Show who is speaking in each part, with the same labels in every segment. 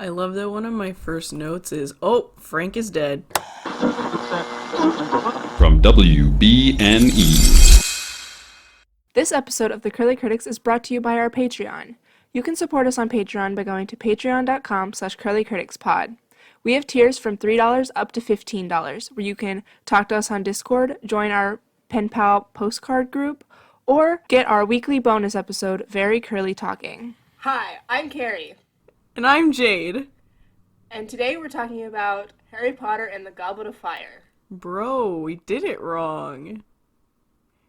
Speaker 1: I love that one of my first notes is, oh, Frank is dead.
Speaker 2: From WBNE.
Speaker 3: This episode of The Curly Critics is brought to you by our Patreon. You can support us on Patreon by going to patreon.com/curlycriticspod. We have tiers from $3 up to $15, where you can talk to us on Discord, join our Pen Pal postcard group, or get our weekly bonus episode, Very Curly Talking.
Speaker 4: Hi, I'm Cari.
Speaker 1: And I'm Jade.
Speaker 4: And today we're talking about Harry Potter and the Goblet of Fire.
Speaker 1: Bro, we did it wrong.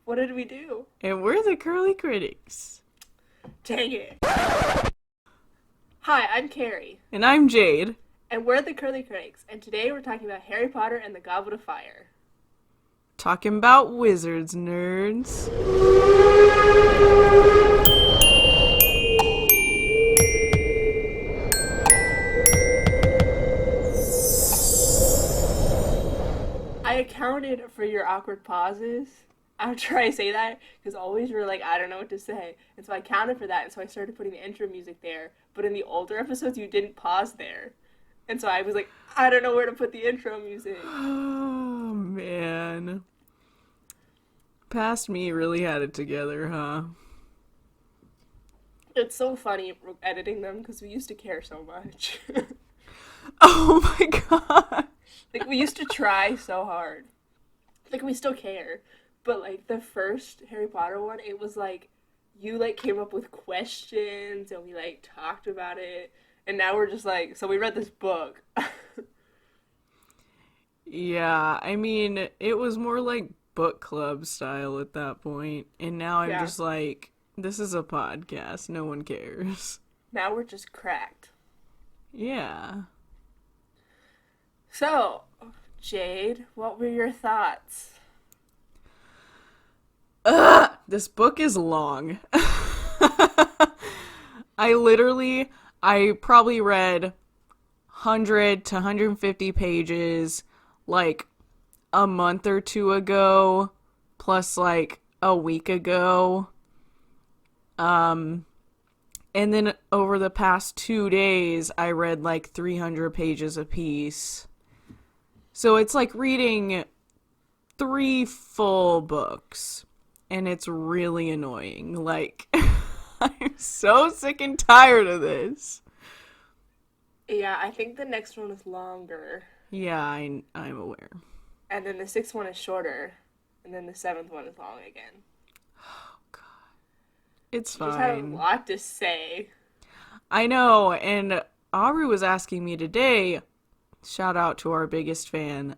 Speaker 4: What did we do?
Speaker 1: And we're the Curly Critics.
Speaker 4: Dang it. Hi, I'm Cari.
Speaker 1: And I'm Jade.
Speaker 4: And we're the Curly Critics. And today we're talking about Harry Potter and the Goblet of Fire.
Speaker 1: Talking about wizards, nerds.
Speaker 4: I accounted for your awkward pauses after I say that, because always you're like, I don't know what to say. And so I counted for that, and so I started putting the intro music there. But in the older episodes, you didn't pause there. And so I was like, I don't know where to put the intro music.
Speaker 1: Oh, man. Past me really had it together, huh?
Speaker 4: It's so funny editing them, because we used to care so much.
Speaker 1: Oh my god.
Speaker 4: Like, we used to try so hard. Like, we still care. But, like, the first Harry Potter one, it was like, you, like, came up with questions, and we, like, talked about it. And now we're just like, so we read this book.
Speaker 1: Yeah, I mean, it was more like book club style at that point. And now I'm just like, this is a podcast. No one cares.
Speaker 4: Now we're just cracked.
Speaker 1: Yeah.
Speaker 4: So, Jade, what were your thoughts?
Speaker 1: This book is long. I probably read 100 to 150 pages like a month or two ago, plus like a week ago. And then over the past 2 days, I read like 300 pages a piece. So it's like reading 3 full books, and it's really annoying. Like, I'm so sick and tired of this.
Speaker 4: Yeah, I think the next one is longer.
Speaker 1: Yeah, I'm aware.
Speaker 4: And then the 6th one is shorter. And then the 7th one is long again.
Speaker 1: Oh, God. It's
Speaker 4: You just had a
Speaker 1: fine.
Speaker 4: lot to say.
Speaker 1: I know, and Aubrey was asking me today, shout out to our biggest fan,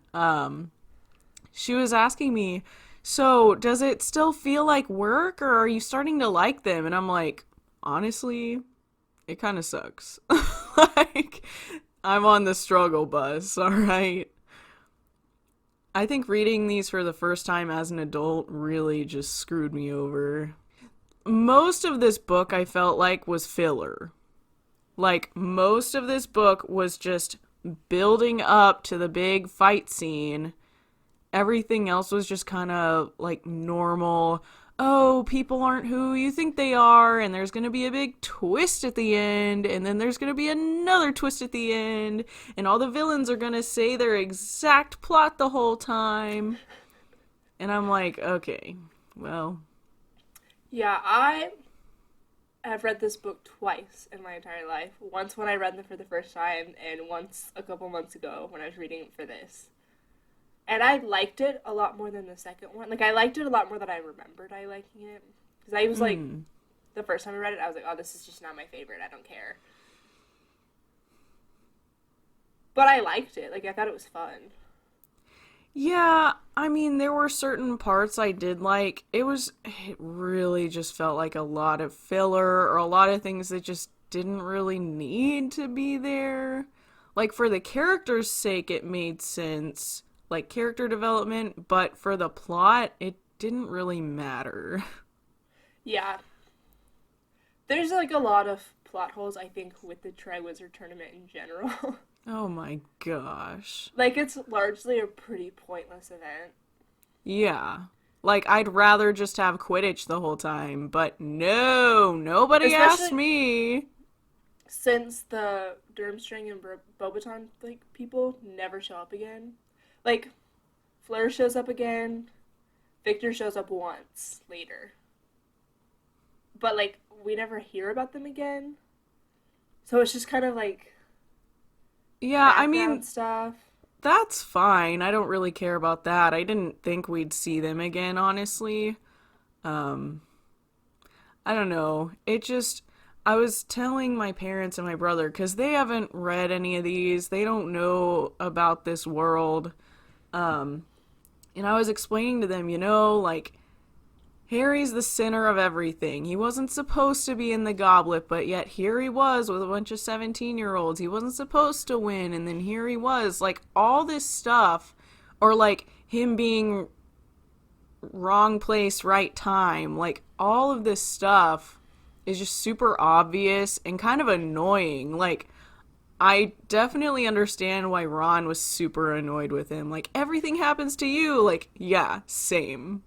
Speaker 1: she was asking me, so does it still feel like work, or are you starting to like them? And I'm like, honestly, it kind of sucks. Like, I'm on the struggle bus, alright? I think reading these for the first time as an adult really just screwed me over. Most of this book I felt like was filler. Like, most of this book was just building up to the big fight scene. Everything else was just kind of like normal. Oh, people aren't who you think they are, and there's going to be a big twist at the end, and then there's going to be another twist at the end, and all the villains are going to say their exact plot the whole time. And I'm like, okay, well.
Speaker 4: Yeah, I have read this book twice in my entire life. Once when I read them for the first time, and once a couple months ago when I was reading it for this. And I liked it a lot more than the second one. Like, I liked it a lot more than I remembered I liking it. Because I was like, the first time I read it, I was like, oh, this is just not my favorite. I don't care. But I liked it. Like, I thought it was fun.
Speaker 1: Yeah, I mean, there were certain parts I did like. It really just felt like a lot of filler, or a lot of things that just didn't really need to be there. Like, for the character's sake, it made sense. Like, character development, but for the plot, it didn't really matter.
Speaker 4: Yeah. There's, like, a lot of plot holes, I think, with the Triwizard Tournament in general.
Speaker 1: Oh my gosh.
Speaker 4: Like, it's largely a pretty pointless event.
Speaker 1: Yeah. Like, I'd rather just have Quidditch the whole time, but no, nobody asked me.
Speaker 4: since the Durmstrang and Bobaton like people never show up again. Like Fleur shows up again, Victor shows up once later. But like we never hear about them again. So it's just kind of like
Speaker 1: Yeah, I
Speaker 4: background
Speaker 1: mean,
Speaker 4: stuff.
Speaker 1: that's fine. I don't really care about that. I didn't think we'd see them again, honestly. Um, I don't know. It just, I was telling my parents and my brother, because they haven't read any of these, they don't know about this world. And I was explaining to them, like, Harry's the center of everything. He wasn't supposed to be in the Goblet, but yet here he was with a bunch of 17-year-olds. He wasn't supposed to win, and then here he was. Like, all this stuff, or, like, him being wrong place, right time. Like, all of this stuff is just super obvious and kind of annoying. Like, I definitely understand why Ron was super annoyed with him. Like, everything happens to you. Like, yeah, same.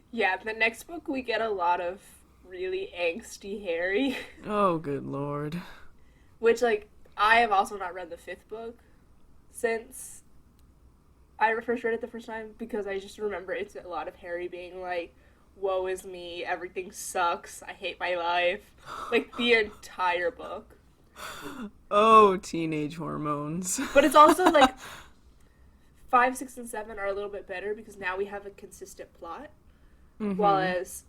Speaker 4: Yeah, the next book we get a lot of really angsty Harry,
Speaker 1: Oh, good lord.
Speaker 4: which like I have also not read the fifth book since I first read it the first time because I just remember it's a lot of Harry being like, "Woe is me, everything sucks, I hate my life," like the entire book.
Speaker 1: Oh, teenage hormones.
Speaker 4: But it's also like 5, 6, and 7 are a little bit better because now we have a consistent plot. While as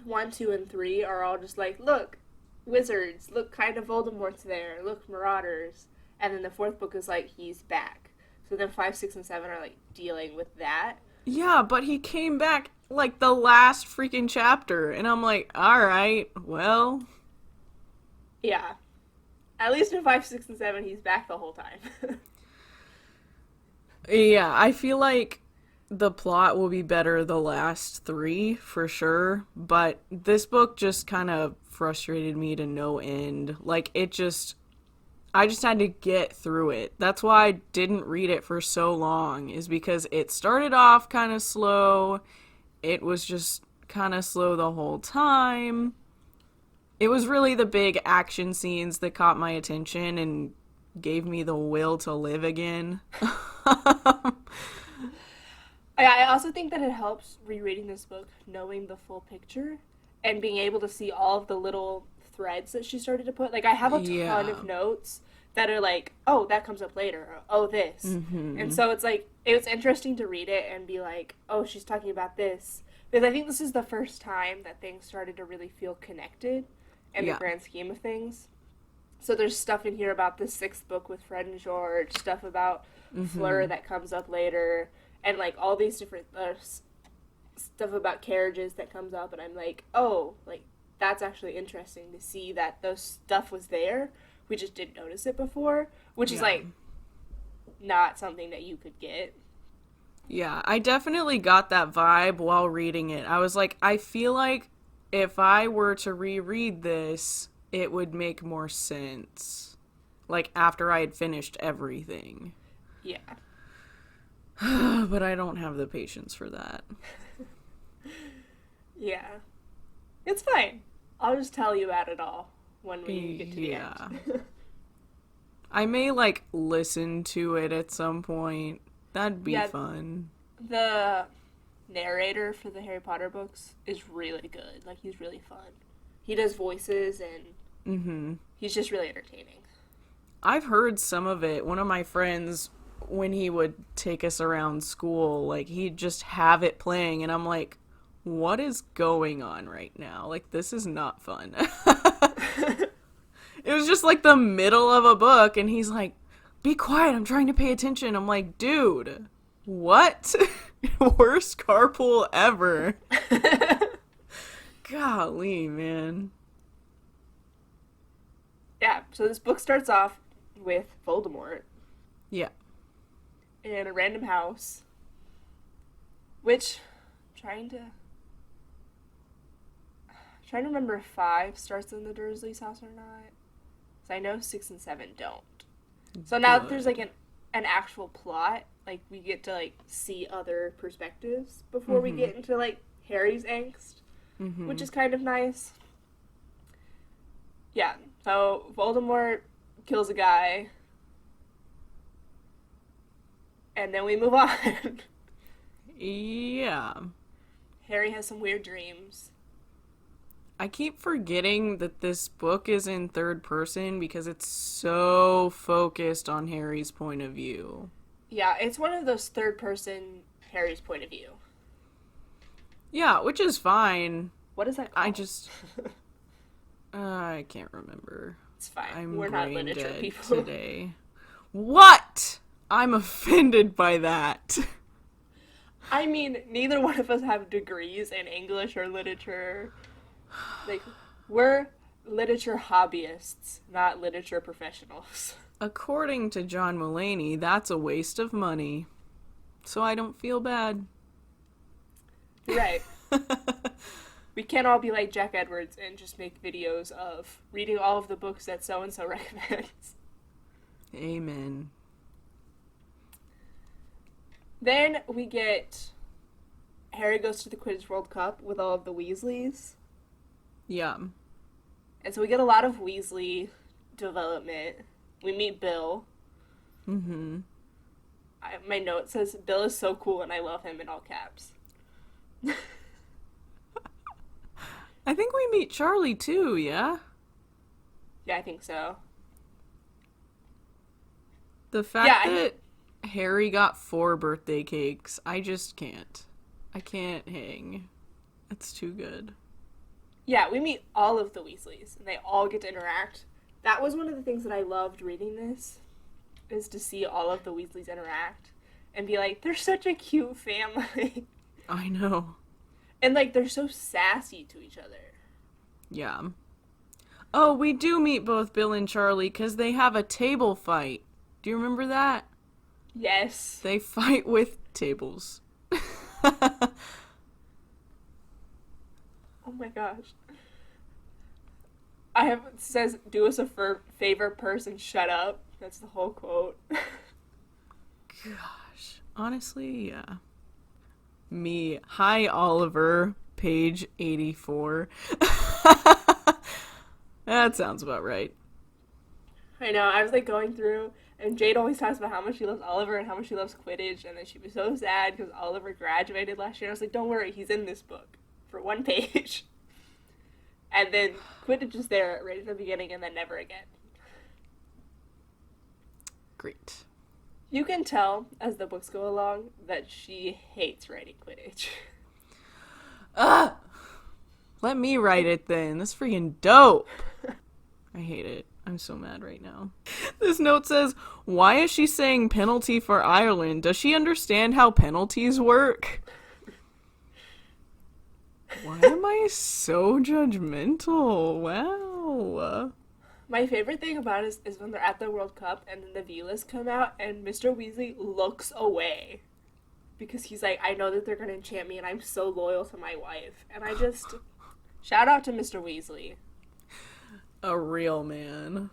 Speaker 4: 1, 2, and 3 are all just like, look, wizards, look, kind of Voldemort's there, look, marauders. And then the fourth book is like, he's back. So then 5, 6, and 7 are like dealing with that.
Speaker 1: Yeah, but he came back like the last freaking chapter, and I'm like, alright, well.
Speaker 4: Yeah. At least in 5, 6, and 7, he's back the whole time.
Speaker 1: Yeah, I feel like the plot will be better the last 3 for sure, but this book just kind of frustrated me to no end. Like, I just had to get through it. That's why I didn't read it for so long, is because it started off kind of slow. It was just kind of slow the whole time. It was really the big action scenes that caught my attention and gave me the will to live again.
Speaker 4: I also think that it helps rereading this book knowing the full picture and being able to see all of the little threads that she started to put. Like, I have a ton of notes that are like, oh, that comes up later, or oh, this. And so it's like, it was interesting to read it and be like, oh, she's talking about this. Because I think this is the first time that things started to really feel connected in the grand scheme of things. So there's stuff in here about the sixth book with Fred and George, stuff about Fleur that comes up later, and like all these different stuff about carriages that comes up, and I'm like, oh, like that's actually interesting to see that those stuff was there. We just didn't notice it before, which is like not something that you could get.
Speaker 1: Yeah, I definitely got that vibe while reading it. I was like, I feel like if I were to reread this, it would make more sense. Like, after I had finished everything.
Speaker 4: Yeah.
Speaker 1: But I don't have the patience for that.
Speaker 4: Yeah. It's fine. I'll just tell you about it all when we get to the end.
Speaker 1: I may, like, listen to it at some point. That'd be fun.
Speaker 4: The narrator for the Harry Potter books is really good. Like, he's really fun. He does voices, and he's just really entertaining.
Speaker 1: I've heard some of it. One of my friends, when he would take us around school, like, he'd just have it playing, and I'm like, what is going on right now? Like, this is not fun. It was just, like, the middle of a book, and he's like, be quiet, I'm trying to pay attention. I'm like, dude, what? Worst carpool ever. Golly, man.
Speaker 4: Yeah, so this book starts off with Voldemort.
Speaker 1: Yeah.
Speaker 4: In a random house. Which, trying to remember if 5 starts in the Dursleys' house or not. So I know 6 and 7 don't. So now that there's like an actual plot, like we get to like see other perspectives before we get into like Harry's angst, which is kind of nice. Yeah, so Voldemort kills a guy, and then we move on.
Speaker 1: Yeah.
Speaker 4: Harry has some weird dreams.
Speaker 1: I keep forgetting that this book is in third person because it's so focused on Harry's point of view.
Speaker 4: Yeah, it's one of those third person Harry's point of view.
Speaker 1: Yeah, which is fine.
Speaker 4: What is that called?
Speaker 1: I just... I can't remember.
Speaker 4: It's fine.
Speaker 1: I'm
Speaker 4: We're not
Speaker 1: brain
Speaker 4: literature
Speaker 1: dead
Speaker 4: people.
Speaker 1: today. What? I'm offended by that.
Speaker 4: I mean, neither one of us have degrees in English or literature. Like, we're literature hobbyists, not literature professionals.
Speaker 1: According to John Mulaney, that's a waste of money. So I don't feel bad.
Speaker 4: You're right. We can't all be like Jack Edwards and just make videos of reading all of the books that so-and-so recommends.
Speaker 1: Amen.
Speaker 4: Then we get Harry goes to the Quidditch World Cup with all of the Weasleys.
Speaker 1: Yeah.
Speaker 4: And so we get a lot of Weasley development. We meet Bill.
Speaker 1: Mm-hmm.
Speaker 4: My note says, Bill is so cool and I love him in all caps.
Speaker 1: I think we meet Charlie too, yeah?
Speaker 4: Yeah, I think so.
Speaker 1: The fact that Harry got 4 birthday cakes, I just can't. I can't hang. It's too good.
Speaker 4: Yeah, we meet all of the Weasleys, and they all get to interact. That was one of the things that I loved reading this, is to see all of the Weasleys interact and be like, they're such a cute family.
Speaker 1: I know.
Speaker 4: And, like, they're so sassy to each other.
Speaker 1: Yeah. Oh, we do meet both Bill and Charlie because they have a table fight. Do you remember that?
Speaker 4: Yes.
Speaker 1: They fight with tables.
Speaker 4: Oh my gosh. It says, do us a favor, person, shut up. That's the whole quote.
Speaker 1: Gosh. Honestly, yeah. Me. Hi, Oliver. Page 84. That sounds about right.
Speaker 4: I know, I was like going through, and Jade always talks about how much she loves Oliver and how much she loves Quidditch, and then she was so sad because Oliver graduated last year. I was like, don't worry, he's in this book for 1 page. And then Quidditch is there right at the beginning and then never again.
Speaker 1: Great.
Speaker 4: You can tell as the books go along that she hates writing Quidditch.
Speaker 1: Ugh! Let me write it then. That's freaking dope. I hate it. I'm so mad right now. This note says, why is she saying penalty for Ireland? Does she understand how penalties work? Why am I so judgmental? Wow.
Speaker 4: My favorite thing about it is when they're at the World Cup and then the Vilas come out and Mr. Weasley looks away. Because he's like, I know that they're going to enchant me and I'm so loyal to my wife. And I just... Shout out to Mr. Weasley.
Speaker 1: A real man.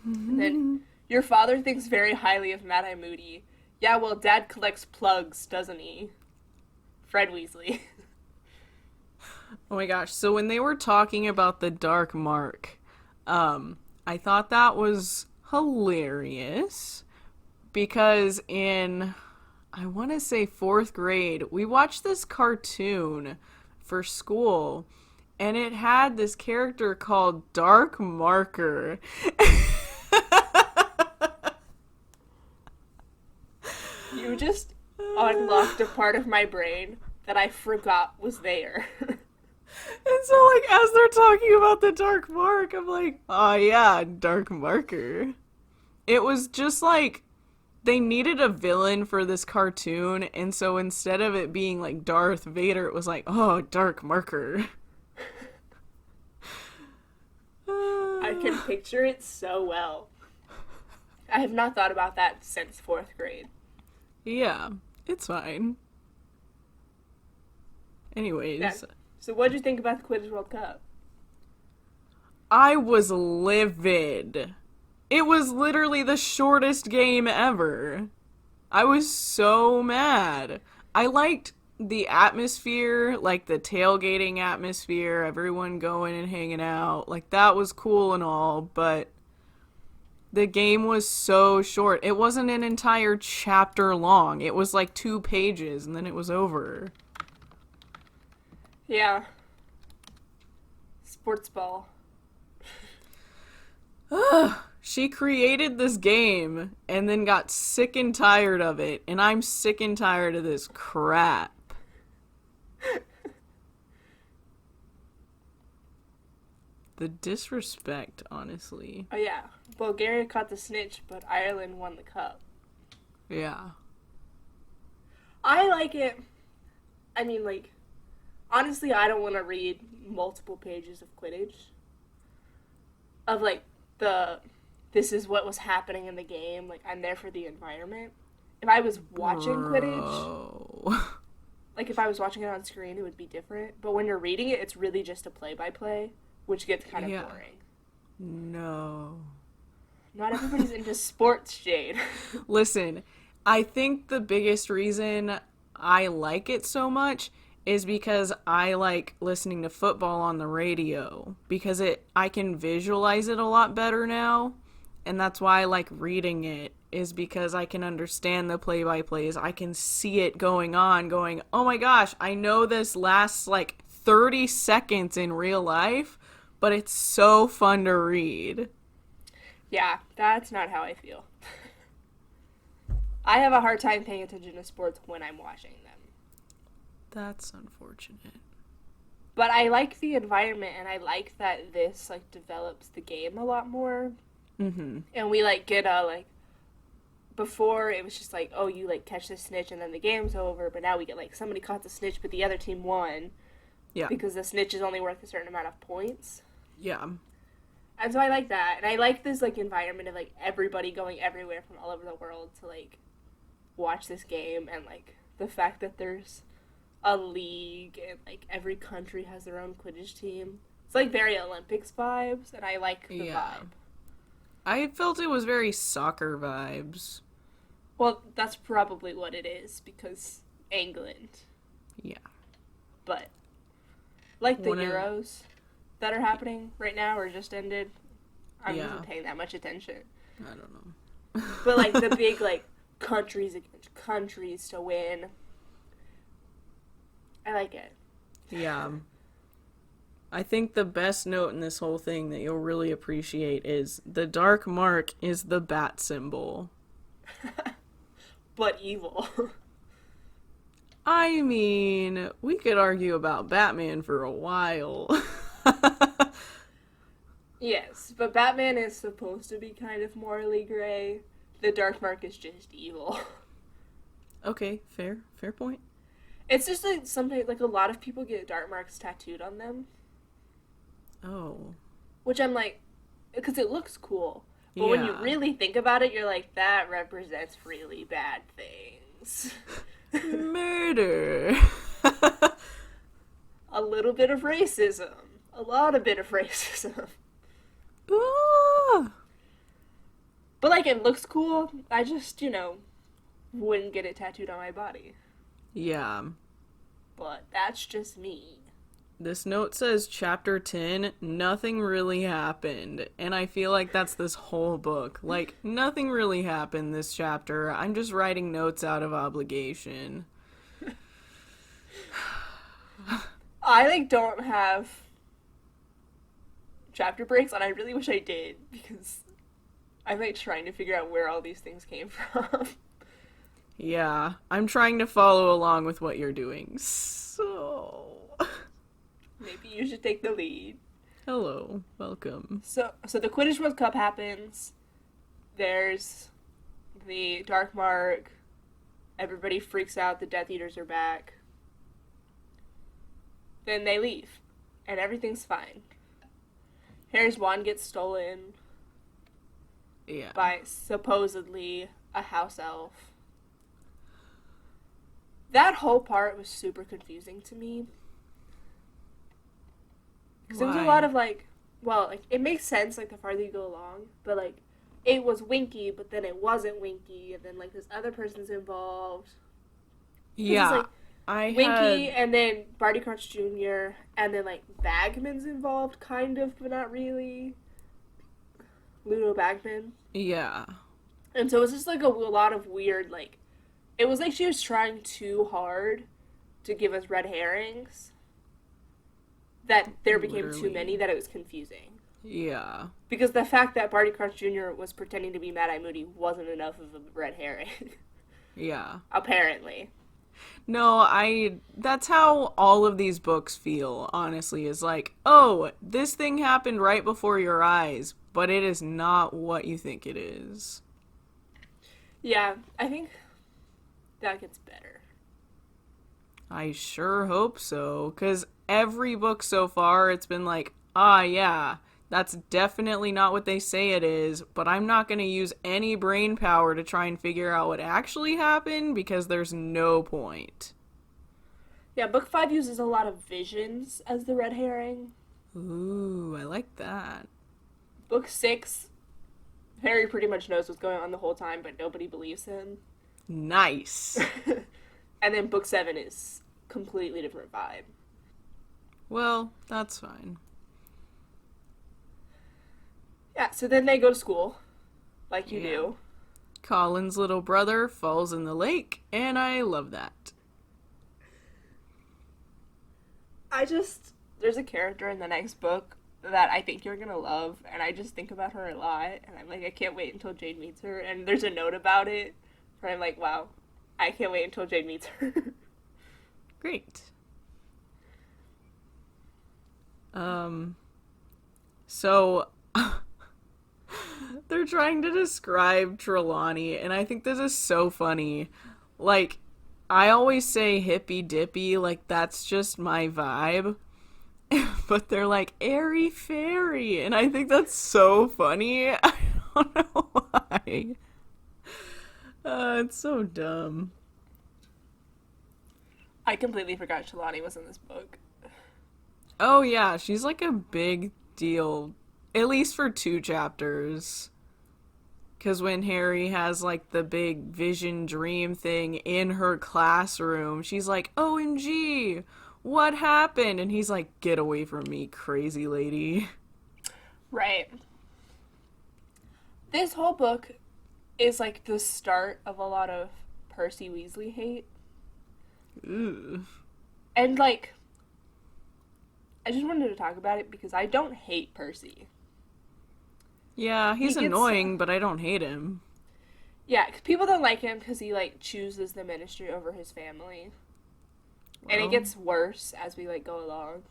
Speaker 4: And then, your father thinks very highly of Mad-Eye Moody. Yeah, well, Dad collects plugs, doesn't he? Fred Weasley.
Speaker 1: Oh my gosh. So when they were talking about the Dark Mark, I thought that was hilarious because in, I want to say 4th grade, we watched this cartoon for school and it had this character called Dark Marker.
Speaker 4: You just unlocked a part of my brain that I forgot was there.
Speaker 1: And so, like, as they're talking about the Dark Mark, I'm like, oh yeah, Dark Marker. It was just like, they needed a villain for this cartoon, and so instead of it being like Darth Vader, it was like, oh, Dark Marker.
Speaker 4: I can picture it so well. I have not thought about that since 4th grade.
Speaker 1: Yeah, it's fine. Anyways.
Speaker 4: Yeah. So what'd you think about the Quidditch World Cup?
Speaker 1: I was livid. It was literally the shortest game ever. I was so mad. I liked the atmosphere, like the tailgating atmosphere, everyone going and hanging out, like that was cool and all, but the game was so short. It wasn't an entire chapter long. It was like 2 pages and then it was over.
Speaker 4: Yeah. Sports ball.
Speaker 1: She created this game and then got sick and tired of it, and I'm sick and tired of this crap. The disrespect, honestly.
Speaker 4: Oh yeah, Bulgaria caught the snitch, but Ireland won the cup.
Speaker 1: Yeah.
Speaker 4: I like it. I mean, like, honestly, I don't want to read multiple pages of Quidditch. Of, like, this is what was happening in the game. Like, I'm there for the environment. If I was watching Quidditch, like, if I was watching it on screen, it would be different. But when you're reading it, it's really just a play-by-play, which gets kind of boring.
Speaker 1: No.
Speaker 4: Not everybody's into sports, Jade.
Speaker 1: Listen, I think the biggest reason I like it so much is because I like listening to football on the radio, because I can visualize it a lot better now, and that's why I like reading it, is because I can understand the play-by-plays. I can see it going on, going, oh my gosh, I know this lasts like 30 seconds in real life, but it's so fun to read.
Speaker 4: Yeah, that's not how I feel. I have a hard time paying attention to sports when I'm watching them.
Speaker 1: That's unfortunate.
Speaker 4: But I like the environment, and I like that this, like, develops the game a lot more.
Speaker 1: Mm-hmm.
Speaker 4: And we, like, get a, like, before it was just like, oh, you, like, catch the snitch and then the game's over, but now we get, like, somebody caught the snitch, but the other team won.
Speaker 1: Yeah.
Speaker 4: Because the snitch is only worth a certain amount of points.
Speaker 1: Yeah.
Speaker 4: And so I like that. And I like this, like, environment of, like, everybody going everywhere from all over the world to, like, watch this game, and, like, the fact that there's a league and, like, every country has their own Quidditch team. It's, like, very Olympics vibes, and I like the vibe.
Speaker 1: I felt it was very soccer vibes.
Speaker 4: Well, that's probably what it is, because England.
Speaker 1: Yeah.
Speaker 4: But, like, the Euros that are happening right now or just ended, I wasn't paying that much attention.
Speaker 1: I don't know.
Speaker 4: But, like, the big, like, countries against countries to win. I like it.
Speaker 1: Yeah. I think the best note in this whole thing that you'll really appreciate is the dark mark is the bat symbol.
Speaker 4: But evil.
Speaker 1: I mean, we could argue about Batman for a while.
Speaker 4: Yes, but Batman is supposed to be kind of morally gray. The dark mark is just evil.
Speaker 1: Okay, fair point.
Speaker 4: It's just like sometimes, like, a lot of people get dark marks tattooed on them.
Speaker 1: Oh.
Speaker 4: Which I'm like, because it looks cool. But when you really think about it, you're like, that represents really bad things.
Speaker 1: Murder.
Speaker 4: A little bit of racism. A lot of bit of racism.
Speaker 1: Ooh.
Speaker 4: But, like, it looks cool. I just, wouldn't get it tattooed on my body.
Speaker 1: Yeah.
Speaker 4: But that's just me.
Speaker 1: This note says chapter 10, nothing really happened. And I feel like that's this whole book. Like, nothing really happened this chapter. I'm just writing notes out of obligation.
Speaker 4: I, like, don't have chapter breaks, and I really wish I did, because I'm, like, trying to figure out where all these things came from.
Speaker 1: Yeah, I'm trying to follow along with what you're doing, so...
Speaker 4: Maybe you should take the lead.
Speaker 1: Hello, welcome.
Speaker 4: So the Quidditch World Cup happens. There's the Dark Mark. Everybody freaks out. The Death Eaters are back. Then they leave, and everything's fine. Harry's wand gets stolen.
Speaker 1: Yeah.
Speaker 4: By supposedly a house elf. That whole part was super confusing to me. Because it was a lot of, like, well, like, it makes sense, like, the farther you go along, but, like, it was Winky, but then it wasn't Winky, and then, like, this other person's involved.
Speaker 1: Yeah.
Speaker 4: Like,
Speaker 1: I
Speaker 4: Winky,
Speaker 1: had...
Speaker 4: and then Barty Crouch Jr., and then, like, Bagman's involved, kind of, but not really. Ludo Bagman.
Speaker 1: Yeah.
Speaker 4: And so it was just, like, a lot of weird, like... It was like she was trying too hard to give us red herrings. That there became too
Speaker 1: Literally.
Speaker 4: many that it was confusing.
Speaker 1: Yeah.
Speaker 4: Because the fact that Barty Crouch Jr. was pretending to be Mad-Eye Moody wasn't enough of a red herring.
Speaker 1: Yeah.
Speaker 4: Apparently.
Speaker 1: No, that's how all of these books feel, honestly, is like, oh, this thing happened right before your eyes, but it is not what you think it is.
Speaker 4: Yeah, I think that gets better.
Speaker 1: I sure hope so, because every book so far, it's been like, ah, yeah, that's definitely not what they say it is, but I'm not going to use any brain power to try and figure out what actually happened, because there's no point.
Speaker 4: Yeah, book 5 uses a lot of visions as the red herring.
Speaker 1: Ooh, I like that.
Speaker 4: Book 6, Harry pretty much knows what's going on the whole time, but nobody believes him.
Speaker 1: Nice.
Speaker 4: And then book 7 is completely different vibe.
Speaker 1: Well, that's fine.
Speaker 4: Yeah, so then they go to school, like you
Speaker 1: Yeah.
Speaker 4: do.
Speaker 1: Colin's little brother falls in the lake, and I love that.
Speaker 4: There's a character in the next book that I think you're gonna love, and I just think about her a lot, and I'm like, I can't wait until Jade meets her, and there's a note about it, where I'm like, wow, I can't wait until Jade meets her.
Speaker 1: Great. So they're trying to describe Trelawney, and I think this is so funny. Like, I always say hippy dippy, like that's just my vibe. But they're like airy fairy, and I think that's so funny. I don't know why. It's so dumb.
Speaker 4: I completely forgot Trelawney was in this book.
Speaker 1: Oh yeah, she's like a big deal, at least for 2 chapters. Because when Harry has like the big vision dream thing in her classroom, she's like, OMG, what happened? And he's like, get away from me, crazy lady.
Speaker 4: Right. This whole book is like the start of a lot of Percy Weasley hate.
Speaker 1: Ooh.
Speaker 4: And like, I just wanted to talk about it because I don't hate Percy.
Speaker 1: Yeah, he's
Speaker 4: He gets-
Speaker 1: annoying, but I don't hate him.
Speaker 4: Yeah, 'cause people don't like him because he like chooses the ministry over his family. And
Speaker 1: Well,
Speaker 4: it gets worse as we like go along.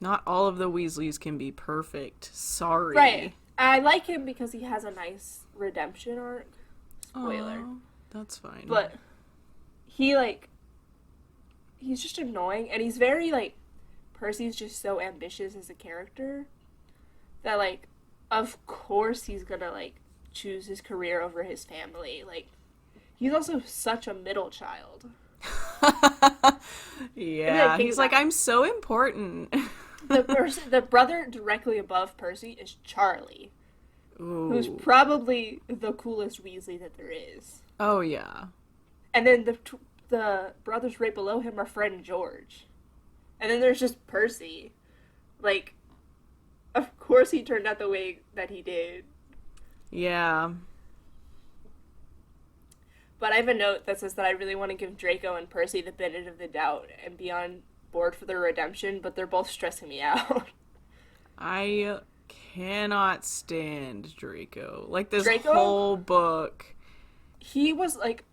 Speaker 1: not all of the Weasleys can be perfect. Sorry.
Speaker 4: Right. I like him because he has a nice redemption arc. Spoiler.
Speaker 1: Aw, that's fine.
Speaker 4: But he like he's just annoying, and he's very like Percy's just so ambitious as a character that like of course he's gonna like choose his career over his family. Like he's also such a middle child.
Speaker 1: Yeah,
Speaker 4: think
Speaker 1: he's like,
Speaker 4: about it.
Speaker 1: I'm so important.
Speaker 4: The brother directly above Percy is Charlie, who's
Speaker 1: Ooh.
Speaker 4: probably the coolest Weasley that there is.
Speaker 1: Oh, yeah.
Speaker 4: And then the brothers right below him are Fred and George. And then there's just Percy. Like, of course he turned out the way that he did.
Speaker 1: Yeah.
Speaker 4: But I have a note that says that I really want to give Draco and Percy the benefit of the doubt and be on board for their redemption, but they're both stressing me out.
Speaker 1: I cannot stand Draco. Like, this
Speaker 4: Draco?
Speaker 1: whole book.
Speaker 4: He was, like,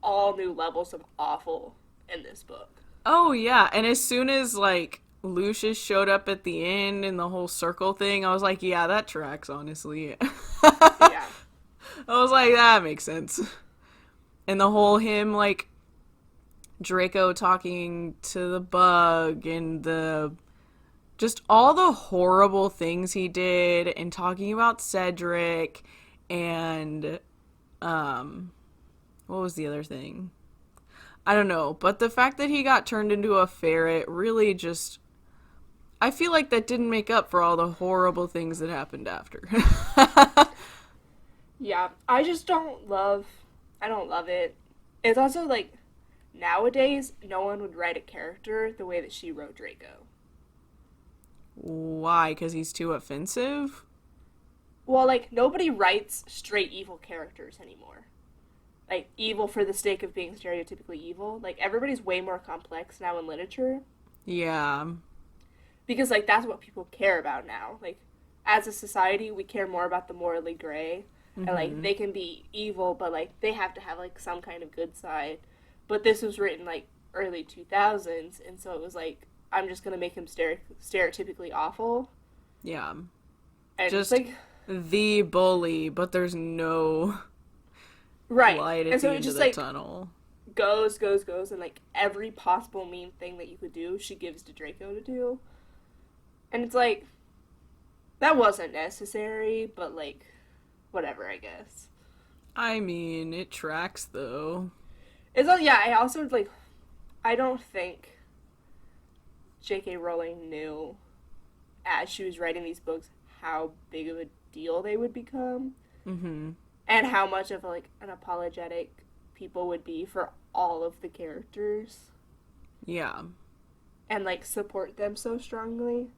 Speaker 4: all new levels of awful in this book.
Speaker 1: Oh, yeah. And as soon as, like, Lucius showed up at the end and the whole circle thing, I was like, yeah, that tracks, honestly.
Speaker 4: Yeah.
Speaker 1: I was like, that makes sense. And the whole him, like, Draco talking to the bug and just all the horrible things he did and talking about Cedric and, what was the other thing? I don't know, but the fact that he got turned into a ferret really just, I feel like that didn't make up for all the horrible things that happened after.
Speaker 4: Yeah. I don't love it. It's also, like, nowadays, no one would write a character the way that she wrote Draco.
Speaker 1: Why? Because he's too offensive?
Speaker 4: Well, like, nobody writes straight evil characters anymore. Like, evil for the sake of being stereotypically evil. Like, everybody's way more complex now in literature.
Speaker 1: Yeah.
Speaker 4: Because, like, that's what people care about now. Like, as a society, we care more about the morally gray. And, like, they can be evil, but, like, they have to have, like, some kind of good side. But this was written, like, early 2000s, and so it was like, I'm just gonna make him stereotypically awful.
Speaker 1: Yeah.
Speaker 4: And
Speaker 1: Just
Speaker 4: like
Speaker 1: the bully, but there's no
Speaker 4: right.
Speaker 1: light at
Speaker 4: And so
Speaker 1: the
Speaker 4: it
Speaker 1: end
Speaker 4: just
Speaker 1: of the
Speaker 4: like
Speaker 1: tunnel.
Speaker 4: goes, and like every possible mean thing that you could do, she gives to Draco to do. And it's like, that wasn't necessary, but like, whatever, I guess.
Speaker 1: I mean, it tracks though.
Speaker 4: It's all, yeah, I also like, I don't think J.K. Rowling knew as she was writing these books how big of a deal they would become.
Speaker 1: Mm-hmm.
Speaker 4: And how much of like an apologetic people would be for all of the characters.
Speaker 1: Yeah.
Speaker 4: And like support them so strongly.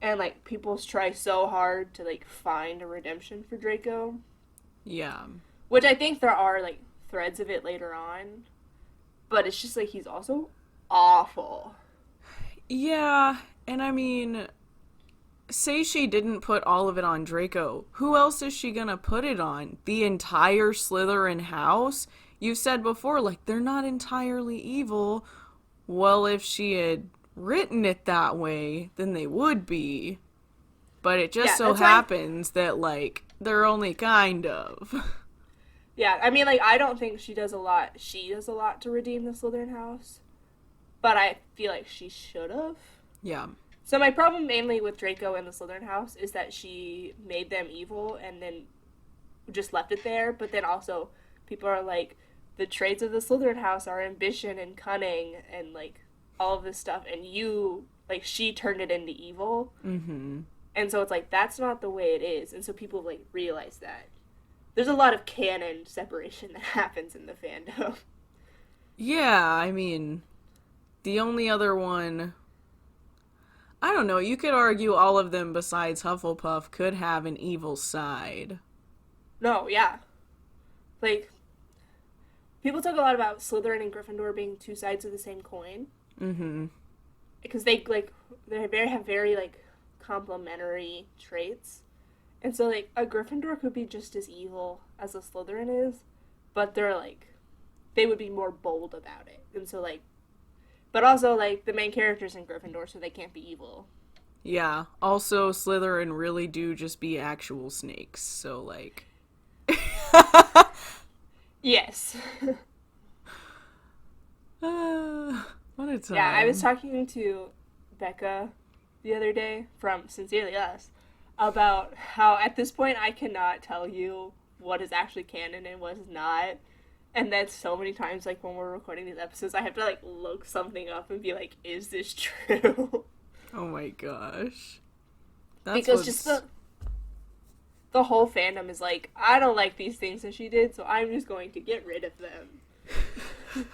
Speaker 4: And like people try so hard to like find a redemption for Draco.
Speaker 1: Yeah.
Speaker 4: Which I think there are like threads of it later on. But it's just like he's also awful.
Speaker 1: Yeah, and I mean, say she didn't put all of it on Draco. Who else is she gonna put it on? The entire Slytherin house? You said before, like, they're not entirely evil. Well, if she had written it that way, then they would be. But it just so happens that, like, they're only kind of.
Speaker 4: Yeah, I mean, like, I don't think she does a lot. She does a lot to redeem the Slytherin house. But I feel like she should have.
Speaker 1: Yeah.
Speaker 4: So my problem mainly with Draco and the Slytherin house is that she made them evil and then just left it there. But then also people are like, the traits of the Slytherin house are ambition and cunning and like all of this stuff. And you, like, she turned it into evil.
Speaker 1: Mm-hmm.
Speaker 4: And so it's like, that's not the way it is. And so people like realize that. There's a lot of canon separation that happens in the fandom.
Speaker 1: Yeah, I mean, the only other one, I don't know, you could argue all of them besides Hufflepuff could have an evil side.
Speaker 4: No, yeah. Like, people talk a lot about Slytherin and Gryffindor being two sides of the same coin.
Speaker 1: Mm-hmm.
Speaker 4: Because they, like, have very, like, complementary traits. And so, like, a Gryffindor could be just as evil as a Slytherin is, but they're, like, they would be more bold about it. And so, like, but also, like, the main character's in Gryffindor, so they can't be evil.
Speaker 1: Yeah. Also, Slytherin really do just be actual snakes, so, like...
Speaker 4: Yes.
Speaker 1: What a time.
Speaker 4: Yeah, I was talking to Becca the other day from Sincerely Us about how at this point I cannot tell you what is actually canon and what is not. And then so many times, like, when we're recording these episodes, I have to, like, look something up and be like, is this true?
Speaker 1: Oh my gosh. That's
Speaker 4: because just the whole fandom is like, I don't like these things that she did, so I'm just going to get rid of them.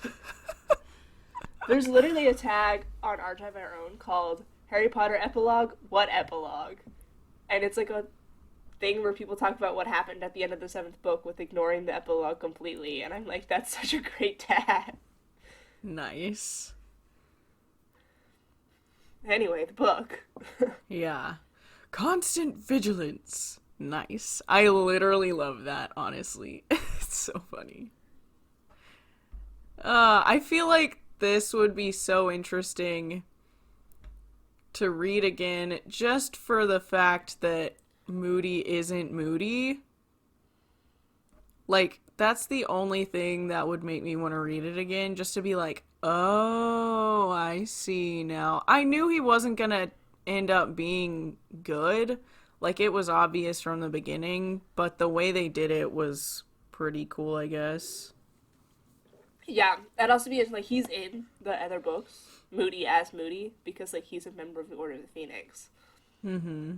Speaker 4: There's literally a tag on Our Time of Our Own called Harry Potter Epilogue, What Epilogue? And it's like a thing where people talk about what happened at the end of the 7th book with ignoring the epilogue completely, and I'm like, that's such a great tag.
Speaker 1: Nice.
Speaker 4: Anyway, the book.
Speaker 1: Yeah. Constant vigilance. Nice. I literally love that, honestly. It's so funny. I feel like this would be so interesting to read again just for the fact that Moody isn't Moody. Like, that's the only thing that would make me want to read it again, just to be like, oh, I see now. I knew he wasn't gonna end up being good. Like, it was obvious from the beginning, but the way they did it was pretty cool, I guess.
Speaker 4: Yeah, that also be like, he's in the other books, Moody as Moody, because, like, he's a member of the Order of the Phoenix.
Speaker 1: Mm-hmm.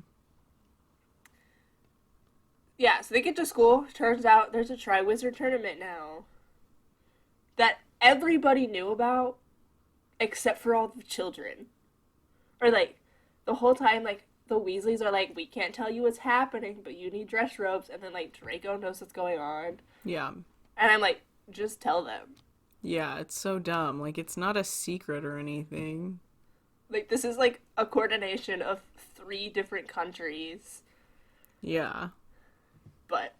Speaker 1: Yeah,
Speaker 4: so they get to school. Turns out there's a Triwizard tournament now that everybody knew about except for all the children. Or, like, the whole time, like, the Weasleys are like, we can't tell you what's happening, but you need dress robes. And then, like, Draco knows what's going on.
Speaker 1: Yeah.
Speaker 4: And I'm like, just tell them.
Speaker 1: Yeah, it's so dumb. Like, it's not a secret or anything.
Speaker 4: Like, this is, like, a coordination of 3 different countries.
Speaker 1: Yeah.
Speaker 4: But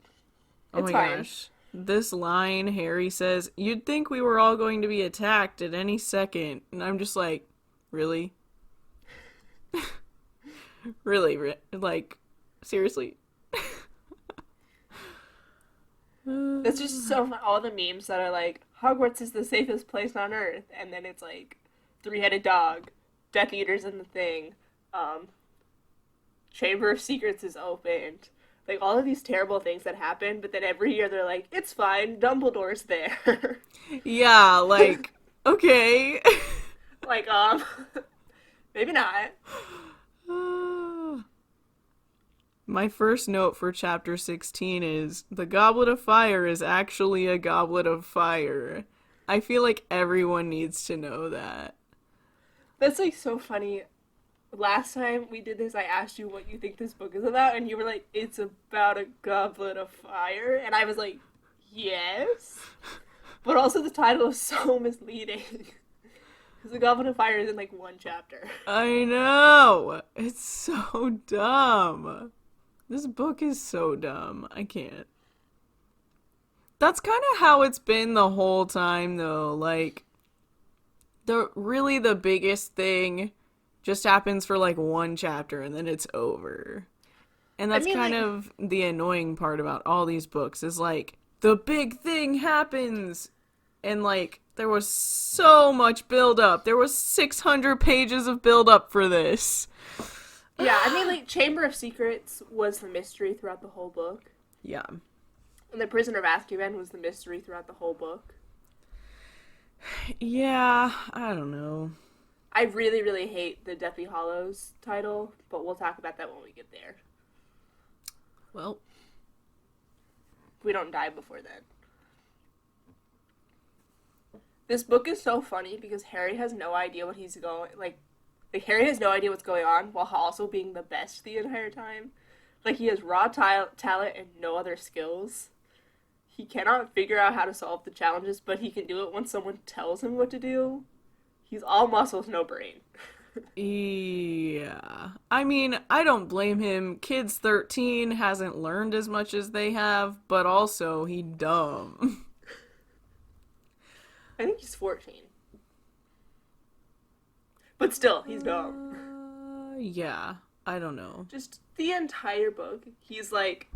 Speaker 1: Oh
Speaker 4: it's
Speaker 1: my
Speaker 4: fine.
Speaker 1: gosh. This line, Harry says, "You'd think we were all going to be attacked at any second." And I'm just like, really? Really? Like, seriously?
Speaker 4: That's just so fun. All the memes that are like, Hogwarts is the safest place on Earth. And then it's like, 3-headed dog, Death Eaters in the thing, Chamber of Secrets is opened. Like, all of these terrible things that happen, but then every year they're like, it's fine, Dumbledore's there.
Speaker 1: Yeah, like, okay.
Speaker 4: Like, maybe not.
Speaker 1: My first note for chapter 16 is, the Goblet of Fire is actually a goblet of fire. I feel like everyone needs to know that.
Speaker 4: That's, like, so funny. Last time we did this, I asked you what you think this book is about, and you were like, it's about a goblet of fire. And I was like, yes. But also the title is so misleading. Because the Goblet of Fire is in, like, 1 chapter.
Speaker 1: I know! It's so dumb. This book is so dumb. I can't. That's kind of how it's been the whole time, though. Like, the biggest thing just happens for, like, 1 chapter, and then it's over. And that's kind of the annoying part about all these books, is, like, the big thing happens! And, like, there was so much build-up. There was 600 pages of build-up for this.
Speaker 4: Yeah, I mean, like, Chamber of Secrets was the mystery throughout the whole book.
Speaker 1: Yeah.
Speaker 4: And the Prisoner of Azkaban was the mystery throughout the whole book.
Speaker 1: Yeah, I don't know.
Speaker 4: I really, really hate the Deathly Hallows title, but we'll talk about that when we get there.
Speaker 1: Well,
Speaker 4: We don't die before then. This book is so funny because Harry has no idea what he's going, like Harry has no idea what's going on while also being the best the entire time. Like, he has raw talent and no other skills. He cannot figure out how to solve the challenges, but he can do it when someone tells him what to do. He's all muscles, no brain.
Speaker 1: yeah. I mean, I don't blame him. Kid's 13, hasn't learned as much as they have, but also he dumb.
Speaker 4: I think he's 14. But still, he's dumb.
Speaker 1: Yeah. I don't know.
Speaker 4: Just the entire book, he's like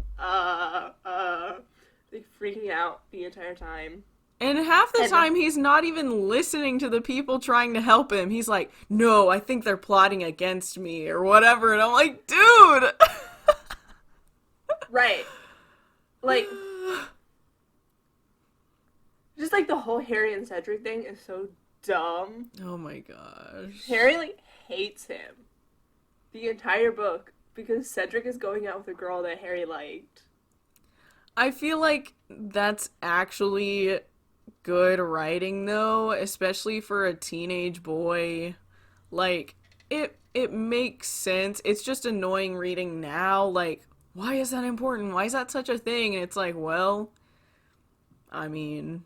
Speaker 4: freaking out the entire time.
Speaker 1: And half the time, he's not even listening to the people trying to help him. He's like, no, I think they're plotting against me, or whatever. And I'm like, dude!
Speaker 4: Right. Like, just, like, the whole Harry and Cedric thing is so dumb.
Speaker 1: Oh my gosh.
Speaker 4: Harry, like, hates him the entire book because Cedric is going out with a girl that Harry liked.
Speaker 1: I feel like that's actually good writing, though, especially for a teenage boy. Like, it makes sense. It's just annoying reading now. Like, why is that important? Why is that such a thing? And it's like, well, I mean...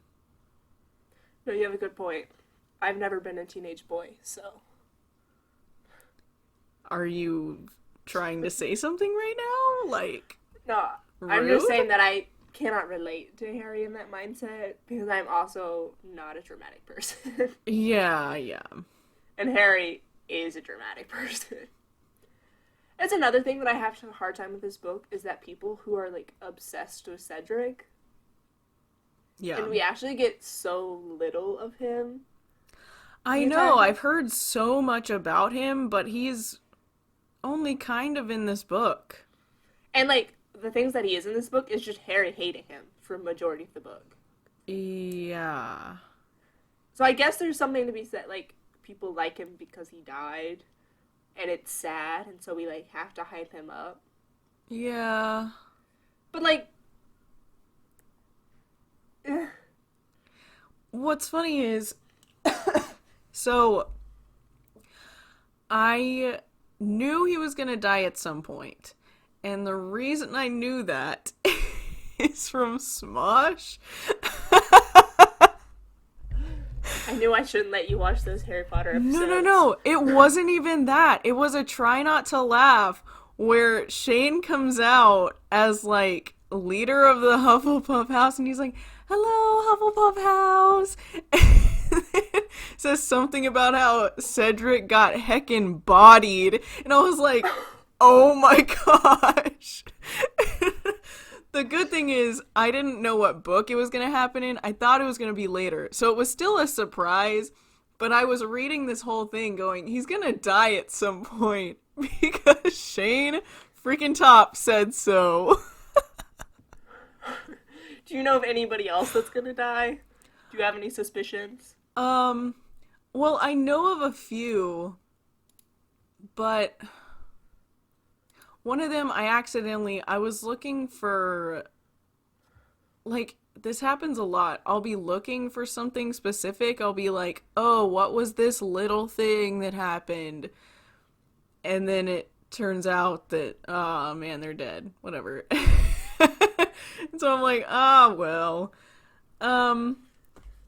Speaker 4: No, you have a good point. I've never been a teenage boy, so...
Speaker 1: Are you trying to say something right now? Like,
Speaker 4: No,
Speaker 1: rude?
Speaker 4: I'm just saying that I cannot relate to Harry in that mindset because I'm also not a dramatic person.
Speaker 1: Yeah.
Speaker 4: And Harry is a dramatic person. That's another thing that I have a hard time with this book is that people who are, like, obsessed with Cedric,
Speaker 1: Yeah.
Speaker 4: and we actually get so little of him.
Speaker 1: I know, I've heard so much about him, but he's only kind of in this book.
Speaker 4: And, like, the things that he is in this book is just Harry hating him for a majority of the book.
Speaker 1: Yeah.
Speaker 4: So I guess there's something to be said, like, people like him because he died, and it's sad, and so we, like, have to hype him up.
Speaker 1: Yeah.
Speaker 4: But, like...
Speaker 1: what's funny is, so I knew he was gonna die at some point, and the reason I knew that is from Smosh.
Speaker 4: I knew I shouldn't let you watch those Harry Potter episodes.
Speaker 1: No. It wasn't even that. It was a try not to laugh where Shane comes out as, like, leader of the Hufflepuff house, and he's like, hello, Hufflepuff house. And says something about how Cedric got heckin' bodied. And I was like, oh my gosh. The good thing is, I didn't know what book it was going to happen in. I thought it was going to be later. So it was still a surprise, but I was reading this whole thing going, he's going to die at some point because Shane freaking Top said so.
Speaker 4: Do you know of anybody else that's gonna die? Do you have any suspicions?
Speaker 1: Well, I know of a few, but one of them I was looking for, like, this happens a lot. I'll be looking for something specific. I'll be like, oh, what was this little thing that happened? And then it turns out that, oh man, they're dead. Whatever. So I'm like, ah, well.
Speaker 4: No,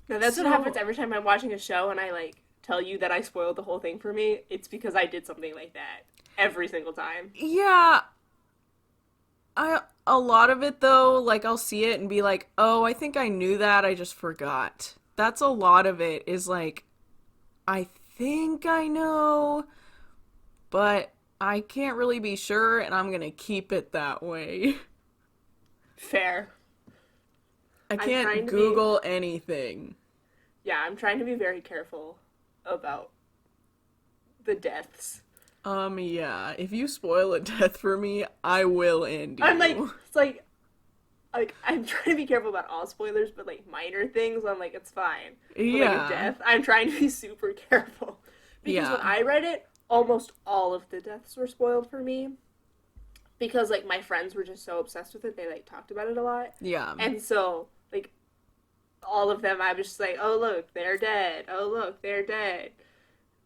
Speaker 4: that's what happens every time I'm watching a show and I, like, tell you that I spoiled the whole thing for me. It's because I did something like that. Every single time.
Speaker 1: Yeah. A lot of it, though, like, I'll see it and be like, oh, I think I knew that, I just forgot. That's a lot of it, is like, I think I know, but I can't really be sure, and I'm gonna keep it that way.
Speaker 4: Fair.
Speaker 1: I can't Google anything.
Speaker 4: Yeah, I'm trying to be very careful about the deaths.
Speaker 1: Yeah, if you spoil a death for me, I will end you.
Speaker 4: I'm like, it's like, I'm trying to be careful about all spoilers, but, like, minor things, I'm like, it's fine. But,
Speaker 1: yeah.
Speaker 4: like, a death, I'm trying to be super careful. Because when I read it, almost all of the deaths were spoiled for me. Because, like, my friends were just so obsessed with it, they, like, talked about it a lot.
Speaker 1: Yeah.
Speaker 4: And so, like, all of them, I was just like, oh, look, they're dead. Oh, look, they're dead.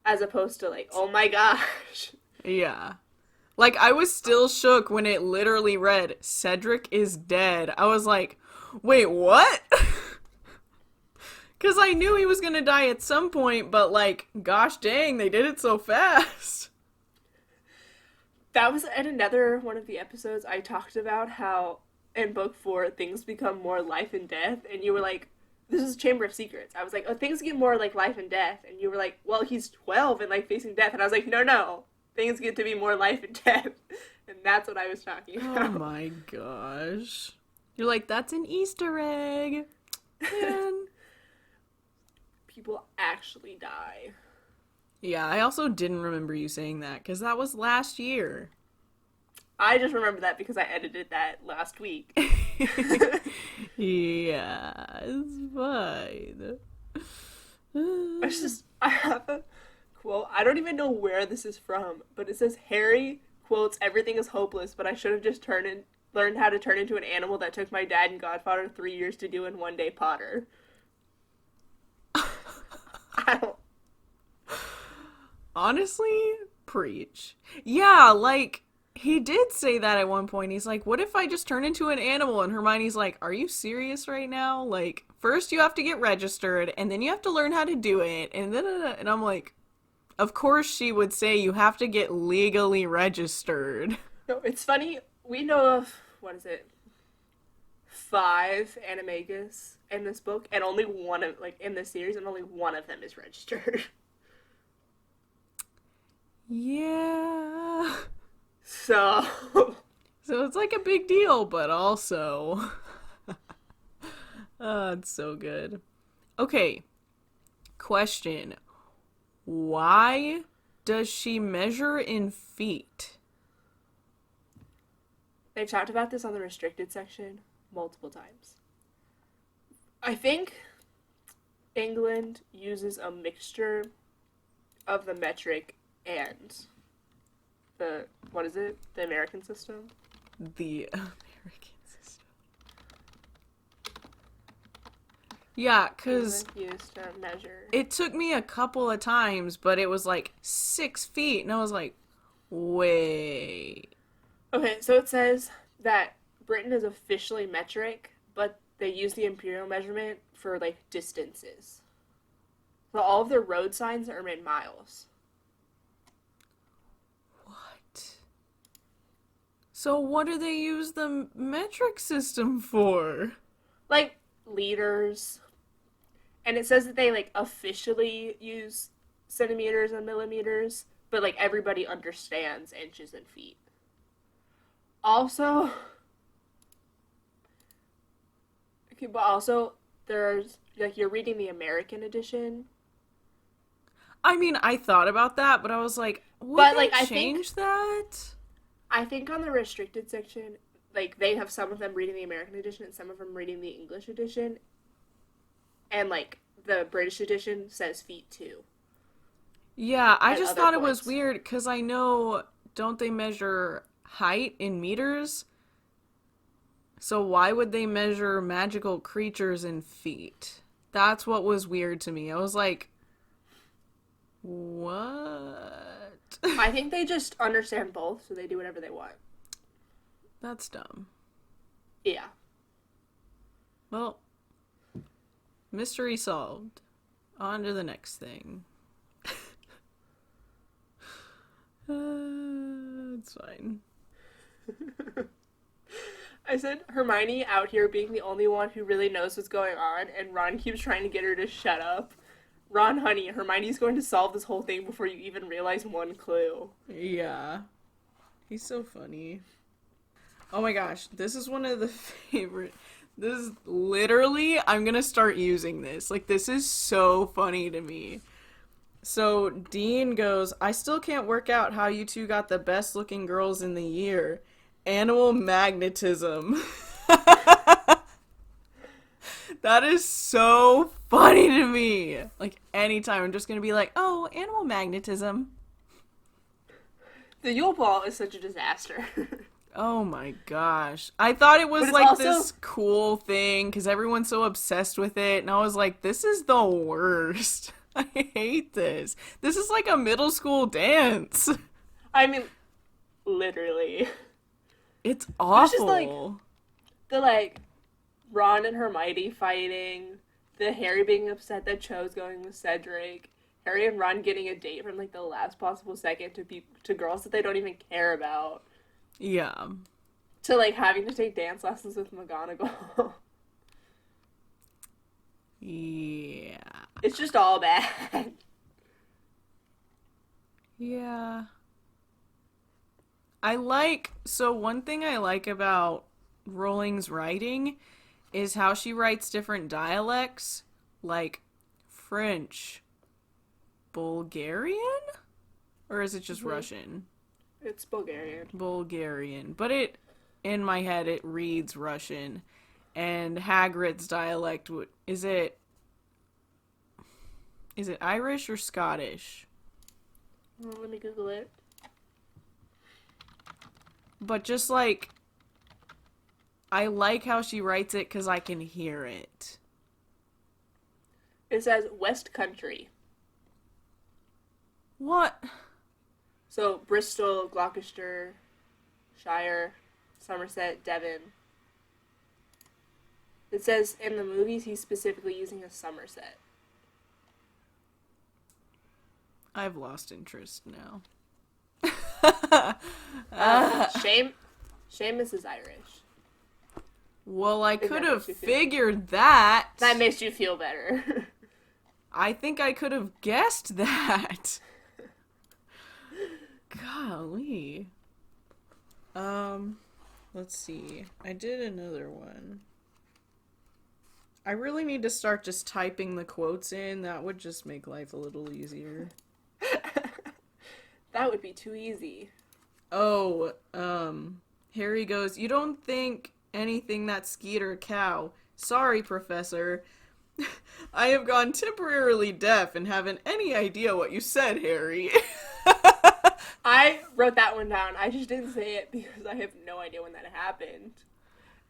Speaker 4: As opposed to, like, oh my gosh.
Speaker 1: Yeah. Like, I was still shook when it literally read, Cedric is dead. I was like, wait, what? Because I knew he was going to die at some point, but, like, gosh dang, they did it so fast.
Speaker 4: That was in another one of the episodes I talked about how in book 4 things become more life and death, and you were like, this is Chamber of Secrets. I was like, oh, things get more like life and death, and you were like, well, he's 12 and, like, facing death, and I was like, no, things get to be more life and death, and that's what I was talking about.
Speaker 1: Oh my gosh. You're like, that's an Easter egg. Man.
Speaker 4: People actually die.
Speaker 1: Yeah, I also didn't remember you saying that, because that was last year.
Speaker 4: I just remember that because I edited that last week.
Speaker 1: Yeah, it's fine.
Speaker 4: I have a quote. I don't even know where this is from, but it says, Harry quotes, everything is hopeless, but I should have just learned how to turn into an animal that took my dad and godfather 3 years to do in one day, Potter. I don't...
Speaker 1: Honestly, preach. Yeah, like, he did say that at one point. He's like, what if I just turn into an animal? And Hermione's like, are you serious right now? Like, first you have to get registered, and then you have to learn how to do it, and then, and I'm like, of course she would say you have to get legally registered.
Speaker 4: No, it's funny. We know of, 5 animagus in this book, and only one of, like, in this series, and only one of them is registered.
Speaker 1: Yeah.
Speaker 4: So
Speaker 1: it's like a big deal, but also... Oh, it's so good. Okay. Question. Why does she measure in feet?
Speaker 4: they talked about this on the restricted section multiple times. I think England uses a mixture of the metric and the, the American system?
Speaker 1: The American system. Yeah, because
Speaker 4: used to measure.
Speaker 1: it took me a couple of times, but it was like 6 feet, and I was like, wait.
Speaker 4: Okay, so it says that Britain is officially metric, but they use the imperial measurement for like distances. So all of their road signs are in miles.
Speaker 1: What? So what do they use the metric system for?
Speaker 4: Like liters. And it says that they like officially use centimeters and millimeters, but like everybody understands inches and feet. Also, okay, but also there's like you're reading the American edition.
Speaker 1: I mean, I thought about that, but I was like, would
Speaker 4: But,
Speaker 1: they
Speaker 4: like, I
Speaker 1: change that?
Speaker 4: I think on the restricted section, like they have some of them reading the American edition and some of them reading the English edition. And like the British edition says feet too.
Speaker 1: Yeah, I
Speaker 4: At
Speaker 1: just
Speaker 4: other
Speaker 1: thought it was
Speaker 4: points.
Speaker 1: weird because I know, don't they measure height in meters? So why would they measure magical creatures in feet? That's what was weird to me. I was like, what?
Speaker 4: I think they just understand both, so they do whatever they want.
Speaker 1: That's dumb.
Speaker 4: Yeah.
Speaker 1: Well, mystery solved. On to the next thing. It's fine.
Speaker 4: I said Hermione out here being the only one who really knows what's going on, and Ron keeps trying to get her to shut up. Ron, honey, Hermione's going to solve this whole thing before you even realize one clue.
Speaker 1: Yeah. He's so funny. Oh my gosh, this is one of the favorite. This is literally, I'm gonna start using this. Like, this is so funny to me. So, Dean goes, I still can't work out how you two got the best looking girls in the year. Animal magnetism. That is so funny to me. Like, anytime I'm just gonna be like, oh, animal magnetism.
Speaker 4: The Yule Ball is such a disaster.
Speaker 1: Oh my gosh. I thought it was
Speaker 4: But it's
Speaker 1: like
Speaker 4: also-
Speaker 1: this cool thing because everyone's so obsessed with it. And I was like, this is the worst. I hate this. This is like a middle school dance.
Speaker 4: I mean, literally.
Speaker 1: It's
Speaker 4: It's
Speaker 1: awful.
Speaker 4: just like- The, like, Ron and Hermione fighting, the Harry being upset that Cho's going with Cedric, Harry and Ron getting a date from, like, the last possible second to girls that they don't even care about,
Speaker 1: Yeah.
Speaker 4: to, like, having to take dance lessons with McGonagall.
Speaker 1: Yeah.
Speaker 4: It's just all bad.
Speaker 1: Yeah. So one thing I like about Rowling's writing is how she writes different dialects, like French, Bulgarian? Or is it just Russian?
Speaker 4: It's Bulgarian.
Speaker 1: Bulgarian. But in my head, it reads Russian. And Hagrid's dialect, is it Irish or Scottish?
Speaker 4: Well, let me Google it.
Speaker 1: But just like, I like how she writes it because I can hear it.
Speaker 4: It says West Country.
Speaker 1: What?
Speaker 4: So, Bristol, Gloucestershire, Somerset, Devon. It says in the movies he's specifically using a Somerset.
Speaker 1: I've lost interest now.
Speaker 4: Seamus is Irish.
Speaker 1: Well, I
Speaker 4: that
Speaker 1: could
Speaker 4: makes
Speaker 1: have
Speaker 4: you feel-
Speaker 1: figured that.
Speaker 4: That makes you feel better.
Speaker 1: I think I could have guessed that. Golly. Let's see. I did another one. I really need to start just typing the quotes in. That would just make life a little easier.
Speaker 4: That would be too easy.
Speaker 1: Oh, Harry goes, you don't think anything that Skeeter cow. Sorry, Professor. I have gone temporarily deaf and haven't any idea what you said, Harry.
Speaker 4: I wrote that one down. I just didn't say it because I have no idea when that happened.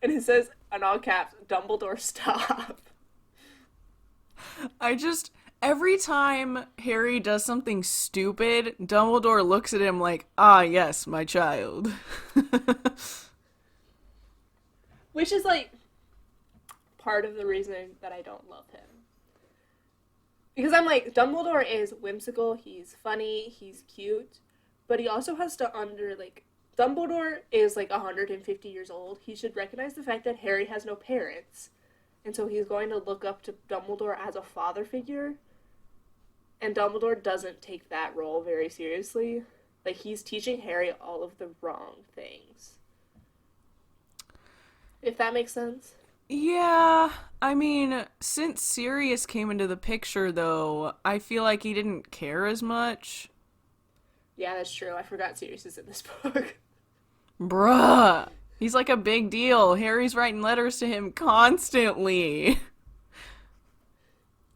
Speaker 4: And it says, in all caps, Dumbledore, stop.
Speaker 1: Every time Harry does something stupid, Dumbledore looks at him like, ah, yes, my child.
Speaker 4: Which is, like, part of the reason that I don't love him. Because I'm like, Dumbledore is whimsical, he's funny, he's cute, but he also has to Dumbledore is like 150 years old. He should recognize the fact that Harry has no parents. And so he's going to look up to Dumbledore as a father figure. And Dumbledore doesn't take that role very seriously. Like, he's teaching Harry all of the wrong things. If that makes sense.
Speaker 1: Yeah, I mean, since Sirius came into the picture, though, I feel like he didn't care as much.
Speaker 4: Yeah, that's true. I forgot Sirius is in this book.
Speaker 1: Bruh. He's like a big deal. Harry's writing letters to him constantly.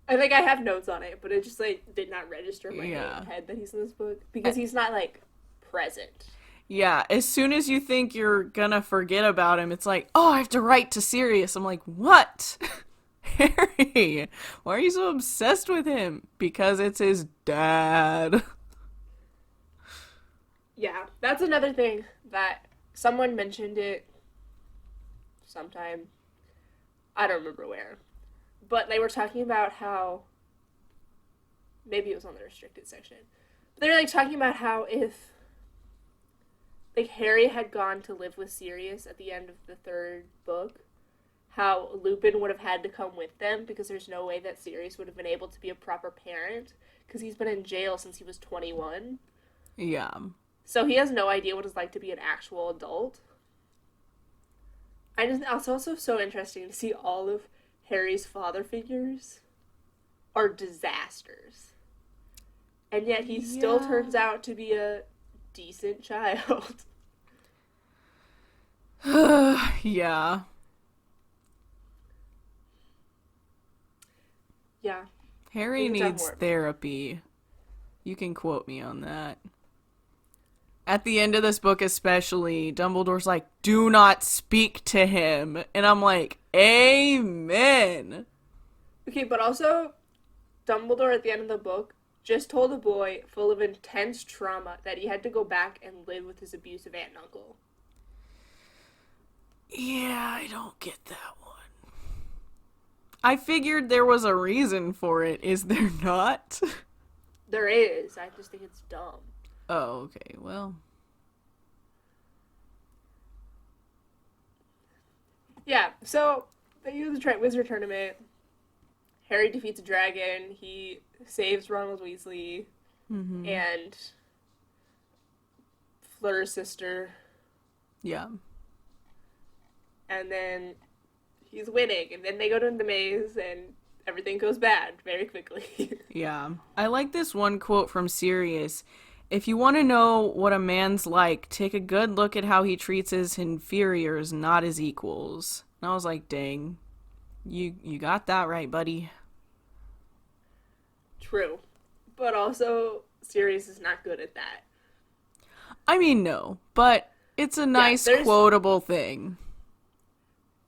Speaker 4: I think I have notes on it, but it just, like, did not register in my head that he's in this book. Because he's not, like, present.
Speaker 1: Yeah, as soon as you think you're gonna forget about him, it's like, oh, I have to write to Sirius. I'm like, what? Harry, why are you so obsessed with him? Because it's his dad.
Speaker 4: Yeah, that's another thing that someone mentioned it sometime. I don't remember where. But they were talking about how, maybe it was on the restricted section. But they were, like, talking about how if, like, Harry had gone to live with Sirius at the end of the third book, how Lupin would have had to come with them because there's no way that Sirius would have been able to be a proper parent because he's been in jail since he was 21.
Speaker 1: Yeah.
Speaker 4: So he has no idea what it's like to be an actual adult. It's also so interesting to see all of Harry's father figures are disasters. And yet he still turns out to be a decent child.
Speaker 1: Yeah.
Speaker 4: Yeah.
Speaker 1: Harry needs therapy. You can quote me on that. At the end of this book especially, Dumbledore's like, do not speak to him. And I'm like, amen.
Speaker 4: Okay, but also, Dumbledore at the end of the book just told a boy full of intense trauma that he had to go back and live with his abusive aunt and uncle.
Speaker 1: Yeah, I don't get that one. I figured there was a reason for it. Is there not?
Speaker 4: There is. I just think it's dumb.
Speaker 1: Oh, okay, well.
Speaker 4: Yeah, so they use the Wizard Tournament. Harry defeats a dragon. He saves Ronald Weasley and Fleur's sister.
Speaker 1: Yeah.
Speaker 4: And then he's winning. And then they go to the maze and everything goes bad very quickly.
Speaker 1: Yeah. I like this one quote from Sirius. If you want to know what a man's like, take a good look at how he treats his inferiors, not his equals. And I was like, dang, you got that right, buddy.
Speaker 4: True. But also, Sirius is not good at that.
Speaker 1: I mean, no, but it's a nice, quotable thing.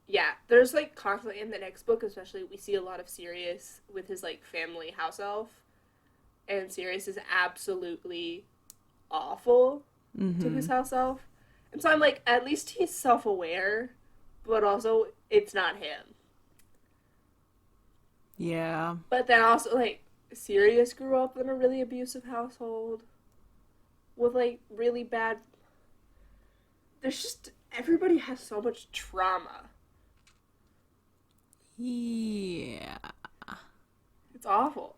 Speaker 4: Yeah, there's, like, constantly in the next book, especially, we see a lot of Sirius with his, like, family house elf. And Sirius is absolutely awful to his house elf. And so I'm like, at least he's self-aware, but also it's not him.
Speaker 1: Yeah.
Speaker 4: But then also, like, Sirius grew up in a really abusive household with, like, really bad... There's just... Everybody has so much trauma.
Speaker 1: Yeah.
Speaker 4: It's awful.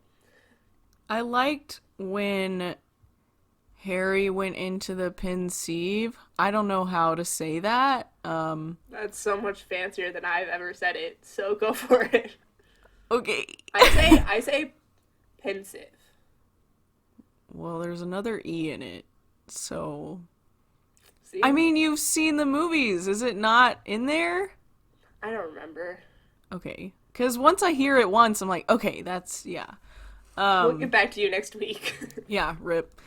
Speaker 1: I liked when Harry went into the Pensieve. I don't know how to say that.
Speaker 4: That's so much fancier than I've ever said it, so go for it.
Speaker 1: Okay.
Speaker 4: I say pensive.
Speaker 1: Well, there's another E in it, so...
Speaker 4: See?
Speaker 1: I mean, you've seen the movies. Is it not in there?
Speaker 4: I don't remember.
Speaker 1: Okay. Because once I hear it once, I'm like, okay, that's... Yeah.
Speaker 4: We'll get back to you next week.
Speaker 1: Yeah, rip.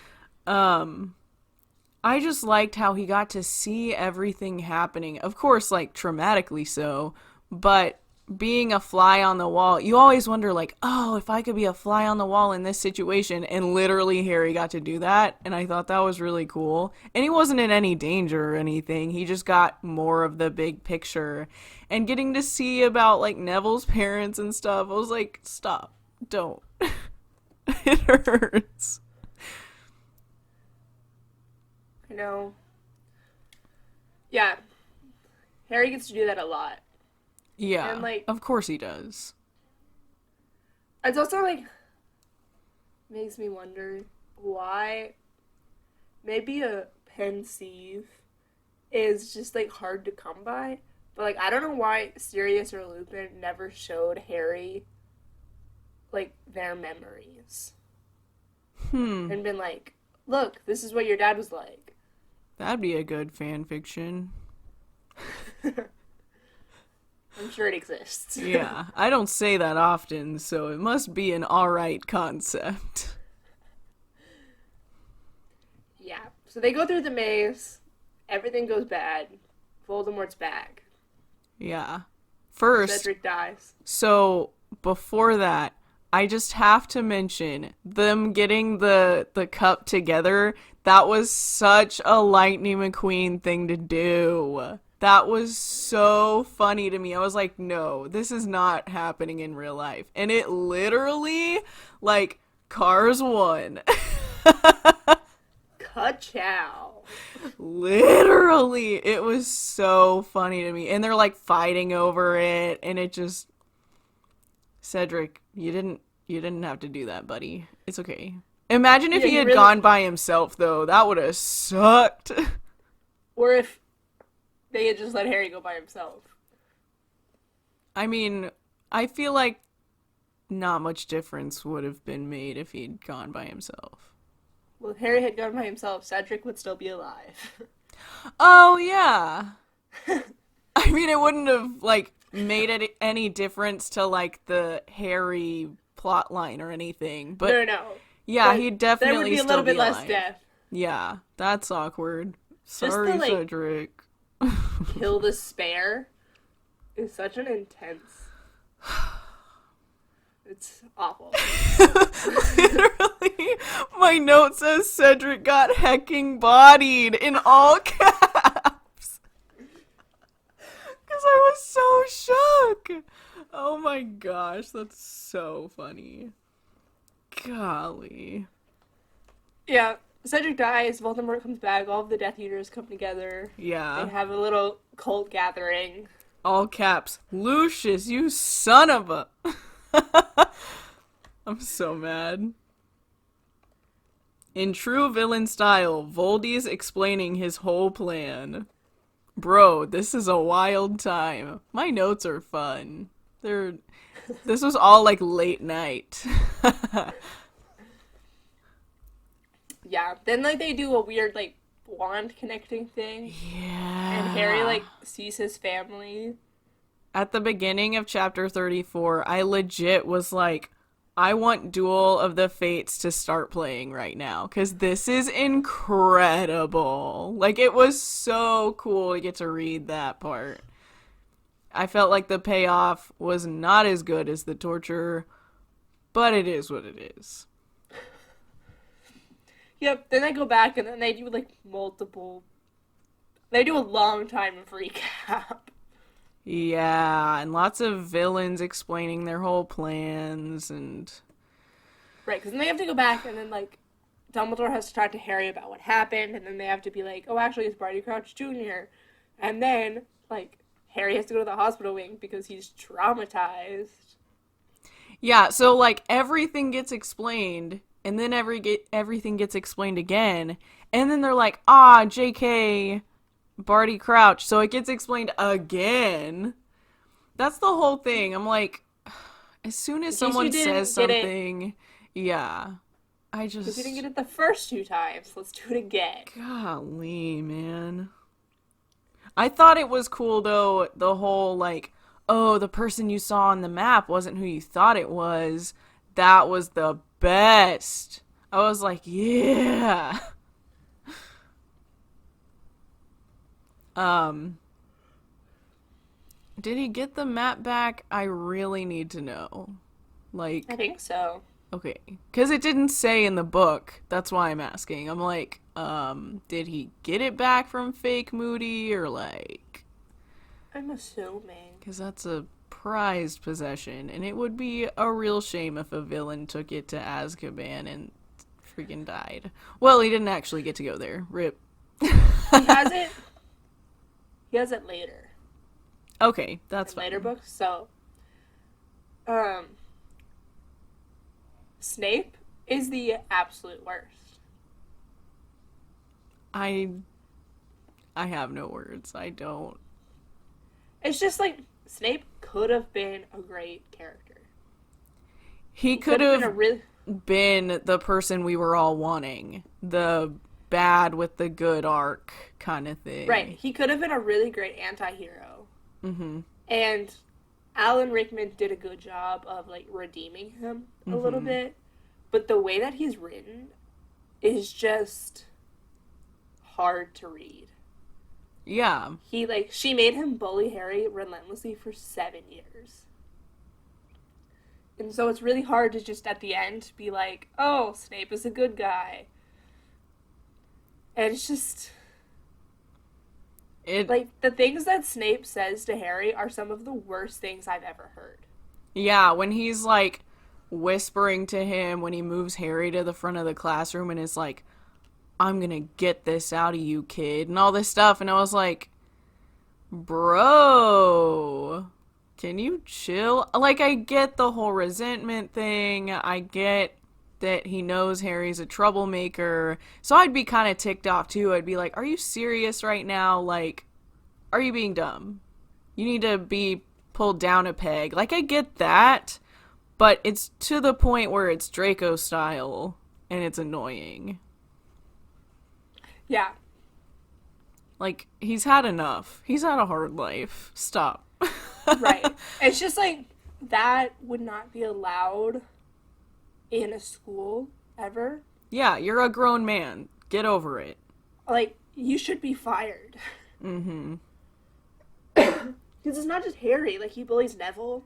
Speaker 1: I just liked how he got to see everything happening. Of course, like, traumatically so, but being a fly on the wall, you always wonder, like, oh, if I could be a fly on the wall in this situation, and literally Harry got to do that, and I thought that was really cool. And he wasn't in any danger or anything, he just got more of the big picture, and getting to see about, like, Neville's parents and stuff, I was like, stop, don't. It hurts.
Speaker 4: I know. Yeah. Harry gets to do that a lot.
Speaker 1: Yeah,
Speaker 4: And, like,
Speaker 1: of course he does.
Speaker 4: it's also, like, makes me wonder why maybe a pensieve is just, like, hard to come by. But, like, I don't know why Sirius or Lupin never showed Harry, like, their memories. And been like, look, this is what your dad was like.
Speaker 1: That'd be a good fan fiction.
Speaker 4: I'm sure it exists.
Speaker 1: Yeah, I don't say that often, so it must be an alright concept.
Speaker 4: Yeah. So they go through the maze. Everything goes bad. Voldemort's back.
Speaker 1: Yeah. First,
Speaker 4: Cedric dies.
Speaker 1: so before that, I just have to mention them getting the cup together. That was such a Lightning McQueen thing to do. That was so funny to me. I was like, no, this is not happening in real life. And it literally, like, Cars won.
Speaker 4: Ka-chow.
Speaker 1: Literally, it was so funny to me. And they're, like, fighting over it, and it just... Cedric, you didn't have to do that, buddy. It's okay. Imagine if he had gone by himself, though. That would have sucked.
Speaker 4: Or if they had just let Harry go by himself.
Speaker 1: I mean, I feel like not much difference would have been made if he'd gone by himself.
Speaker 4: Well, if Harry had gone by himself, Cedric would still be alive.
Speaker 1: Oh, yeah. I mean, it wouldn't have, like, made it any difference to, like, the Harry plot line or anything. But
Speaker 4: no.
Speaker 1: yeah,
Speaker 4: But
Speaker 1: he'd definitely
Speaker 4: there would be a
Speaker 1: still
Speaker 4: little bit
Speaker 1: be
Speaker 4: less
Speaker 1: alive.
Speaker 4: death.
Speaker 1: Yeah, that's awkward. Sorry,
Speaker 4: like,
Speaker 1: Cedric.
Speaker 4: Kill the spare is such an intense... It's awful.
Speaker 1: Literally, my note says Cedric got hecking bodied in all caps. Because I was so shook. Oh my gosh, that's so funny. Golly.
Speaker 4: Yeah, Cedric dies, Voldemort comes back, all of the Death Eaters come together.
Speaker 1: Yeah.
Speaker 4: They have a little cult gathering.
Speaker 1: All caps. Lucius, you son of a... I'm so mad. In true villain style, Voldy's explaining his whole plan. Bro, this is a wild time. My notes are fun. This was all like late night.
Speaker 4: Yeah, then like they do a weird like wand connecting thing.
Speaker 1: Yeah.
Speaker 4: And Harry like sees his family.
Speaker 1: At the beginning of chapter 34, I legit was like, I want Duel of the Fates to start playing right now, because this is incredible. Like, it was so cool to get to read that part. I felt like the payoff was not as good as the torture, but it is what it is.
Speaker 4: Yep, then they go back and then they do like multiple... They do a long time of recap.
Speaker 1: Yeah, and lots of villains explaining their whole plans, and...
Speaker 4: Right, because then they have to go back and then, like, Dumbledore has to talk to Harry about what happened, and then they have to be like, oh, actually, it's Barty Crouch Jr. And then, like, Harry has to go to the hospital wing because he's traumatized.
Speaker 1: Yeah, so, like, everything gets explained, and then everything gets explained again, and then they're like, JK... Barty Crouch, so it gets explained again. That's the whole thing. I'm like, as soon as someone says something, yeah, I just...
Speaker 4: Because you didn't get it the first 2 times, let's do it again.
Speaker 1: Golly, man. I thought it was cool, though, the whole, like, oh, the person you saw on the map wasn't who you thought it was. That was the best. I was like, yeah. Did he get the map back? I really need to know.
Speaker 4: I think so.
Speaker 1: Okay. Because it didn't say in the book. That's why I'm asking. I'm like, did he get it back from fake Moody or like...
Speaker 4: I'm assuming.
Speaker 1: Because that's a prized possession, and it would be a real shame if a villain took it to Azkaban and freaking died. Well, he didn't actually get to go there. Rip.
Speaker 4: He has it. He has it later.
Speaker 1: Okay, that's fine.
Speaker 4: Later books. So, Snape is the absolute worst.
Speaker 1: I have no words. I don't.
Speaker 4: It's just like Snape could have been a great character.
Speaker 1: He could have been the person we were all wanting. The bad with the good arc kind of thing.
Speaker 4: Right. He could have been a really great anti-hero.
Speaker 1: Mm-hmm.
Speaker 4: And Alan Rickman did a good job of, like, redeeming him a little bit. But the way that he's written is just hard to read.
Speaker 1: Yeah.
Speaker 4: She made him bully Harry relentlessly for 7 years. And so it's really hard to just at the end be like, oh, Snape is a good guy. And it's just... the things that Snape says to Harry are some of the worst things I've ever heard.
Speaker 1: Yeah, when he's, like, whispering to him when he moves Harry to the front of the classroom and is like, I'm gonna get this out of you, kid, and all this stuff. And I was like, bro, can you chill? Like, I get the whole resentment thing. I get that he knows Harry's a troublemaker. So I'd be kind of ticked off, too. I'd be like, are you serious right now? Like, are you being dumb? You need to be pulled down a peg. Like, I get that, but it's to the point where it's Draco style, and it's annoying.
Speaker 4: Yeah.
Speaker 1: Like, he's had enough. He's had a hard life. Stop.
Speaker 4: Right. It's just like, that would not be allowed in a school ever.
Speaker 1: Yeah, you're a grown man. Get over it.
Speaker 4: Like, you should be fired.
Speaker 1: Mm-hmm.
Speaker 4: Because it's not just Harry. Like, he bullies Neville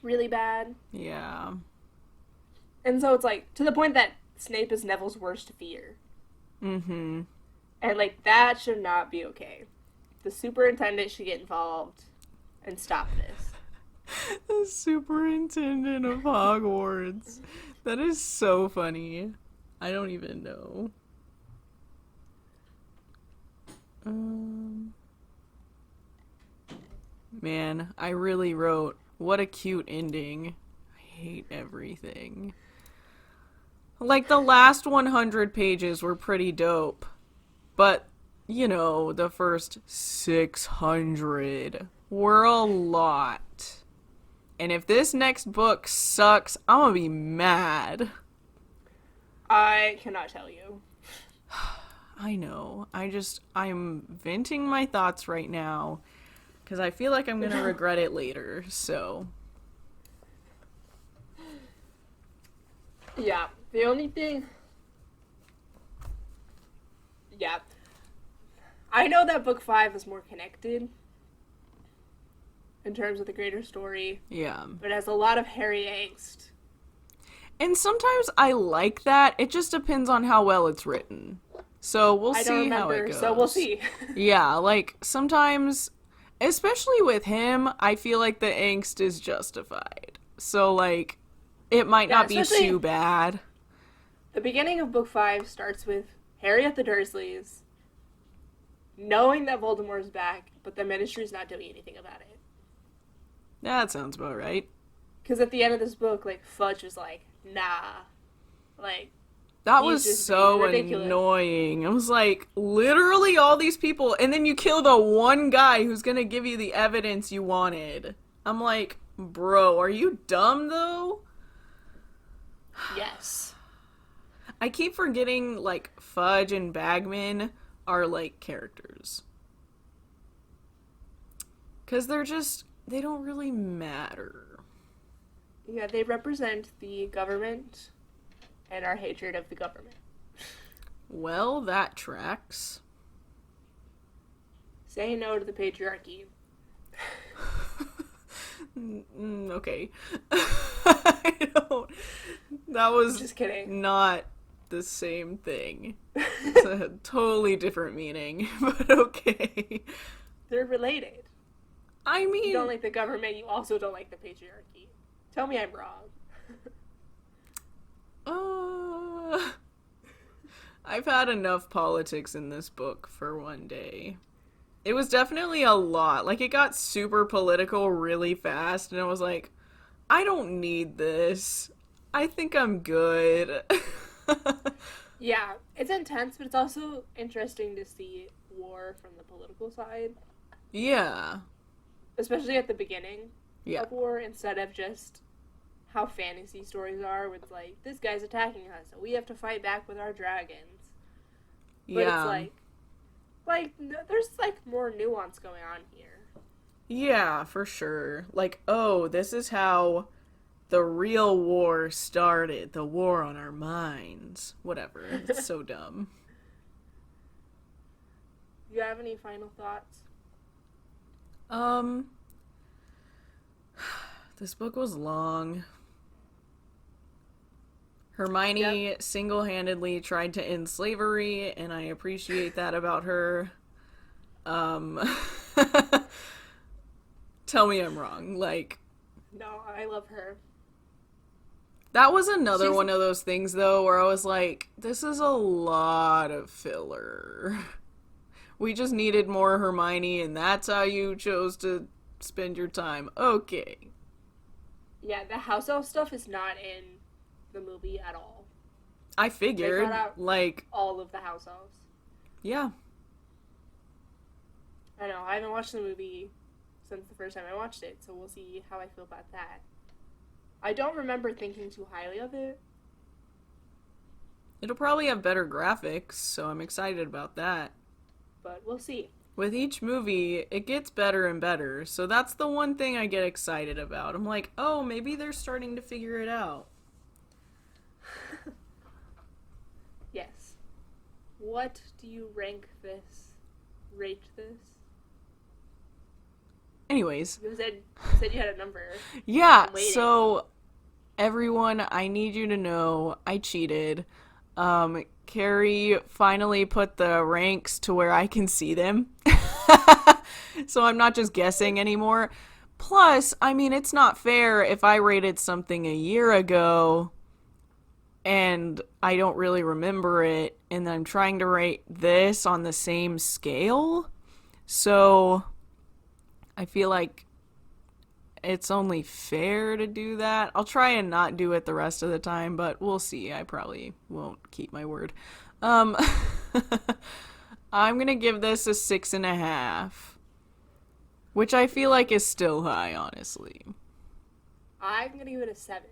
Speaker 4: really bad.
Speaker 1: Yeah.
Speaker 4: And so it's like, to the point that Snape is Neville's worst fear.
Speaker 1: Mm-hmm.
Speaker 4: And, like, that should not be okay. The superintendent should get involved and stop this.
Speaker 1: The superintendent of Hogwarts. That is so funny. I don't even know. Man, I really wrote, what a cute ending. I hate everything. Like, the last 100 pages were pretty dope. But, you know, the first 600 were a lot. And if this next book sucks, I'm gonna be mad.
Speaker 4: I cannot tell you.
Speaker 1: I know. I'm venting my thoughts right now. Because I feel like I'm gonna regret it later, so.
Speaker 4: Yeah, the only thing... Yeah. I know that book 5 is more connected in terms of the greater story.
Speaker 1: Yeah.
Speaker 4: But it has a lot of Harry angst.
Speaker 1: And sometimes I like that. It just depends on how well it's written. So we'll see how it goes.
Speaker 4: So we'll see.
Speaker 1: Yeah, like sometimes, especially with him, I feel like the angst is justified. So like, it might not be too bad.
Speaker 4: The beginning of book 5 starts with Harry at the Dursleys, knowing that Voldemort's back, but the Ministry's not doing anything about it.
Speaker 1: That sounds about right.
Speaker 4: Because at the end of this book, like, Fudge was like, nah. Like,
Speaker 1: that was so annoying. I was like, literally all these people, and then you kill the one guy who's gonna give you the evidence you wanted. I'm like, bro, are you dumb, though?
Speaker 4: Yes.
Speaker 1: I keep forgetting, like, Fudge and Bagman are, like, characters. Because they don't really matter.
Speaker 4: Yeah, they represent the government and our hatred of the government.
Speaker 1: Well, that tracks.
Speaker 4: Say no to the patriarchy.
Speaker 1: Okay. I don't. That was
Speaker 4: Just kidding.
Speaker 1: not the same thing. It's a totally different meaning, but okay.
Speaker 4: They're related.
Speaker 1: I
Speaker 4: You
Speaker 1: mean,
Speaker 4: don't like the government, you also don't like the patriarchy. Tell me I'm wrong.
Speaker 1: uh, I've had enough politics in this book for one day. It was definitely a lot. Like, it got super political really fast, and I was like, I don't need this. I think I'm good.
Speaker 4: Yeah, it's intense, but it's also interesting to see war from the political side,
Speaker 1: Yeah.
Speaker 4: especially at the beginning
Speaker 1: Yeah.
Speaker 4: of war, instead of just how fantasy stories are, with like, this guy's attacking us, so we have to fight back with our dragons. But
Speaker 1: Yeah.
Speaker 4: it's there's like more nuance going on here.
Speaker 1: Yeah, for sure. Like, oh, this is how the real war started. The war on our minds. Whatever. It's so dumb.
Speaker 4: You have any final thoughts?
Speaker 1: Um, this book was long. Hermione single-handedly tried to end slavery, and I appreciate that about her. Um, tell me I'm wrong. Like,
Speaker 4: No, I love her.
Speaker 1: that was another
Speaker 4: She's-
Speaker 1: one of those things, though, where I was like, this is a lot of filler. We just needed more Hermione, and that's how you chose to spend your time. Okay.
Speaker 4: Yeah, the house elf stuff is not in the movie at all.
Speaker 1: I figured,
Speaker 4: cut out-
Speaker 1: like,
Speaker 4: All of the house elves.
Speaker 1: yeah.
Speaker 4: I know, I haven't watched the movie since the first time I watched it, so we'll see how I feel about that. I don't remember thinking too highly of it.
Speaker 1: It'll probably have better graphics, so I'm excited about that.
Speaker 4: But we'll see.
Speaker 1: With each movie, it gets better and better, so that's the one thing I get excited about. I'm like, oh, maybe they're starting to figure it out.
Speaker 4: Yes. What do you rank this? Rate this?
Speaker 1: Anyways,
Speaker 4: You said you had a number.
Speaker 1: yeah,
Speaker 4: I'm waiting.
Speaker 1: so everyone, I need you to know I cheated. Carrie finally put the ranks to where I can see them. So I'm not just guessing anymore. Plus, I mean, it's not fair if I rated something a year ago and I don't really remember it, and I'm trying to rate this on the same scale. So I feel like it's only fair to do that. I'll try and not do it the rest of the time, but we'll see. I probably won't keep my word. I'm gonna give this a 6.5, which I feel like is still high, honestly.
Speaker 4: I'm gonna give it a 7.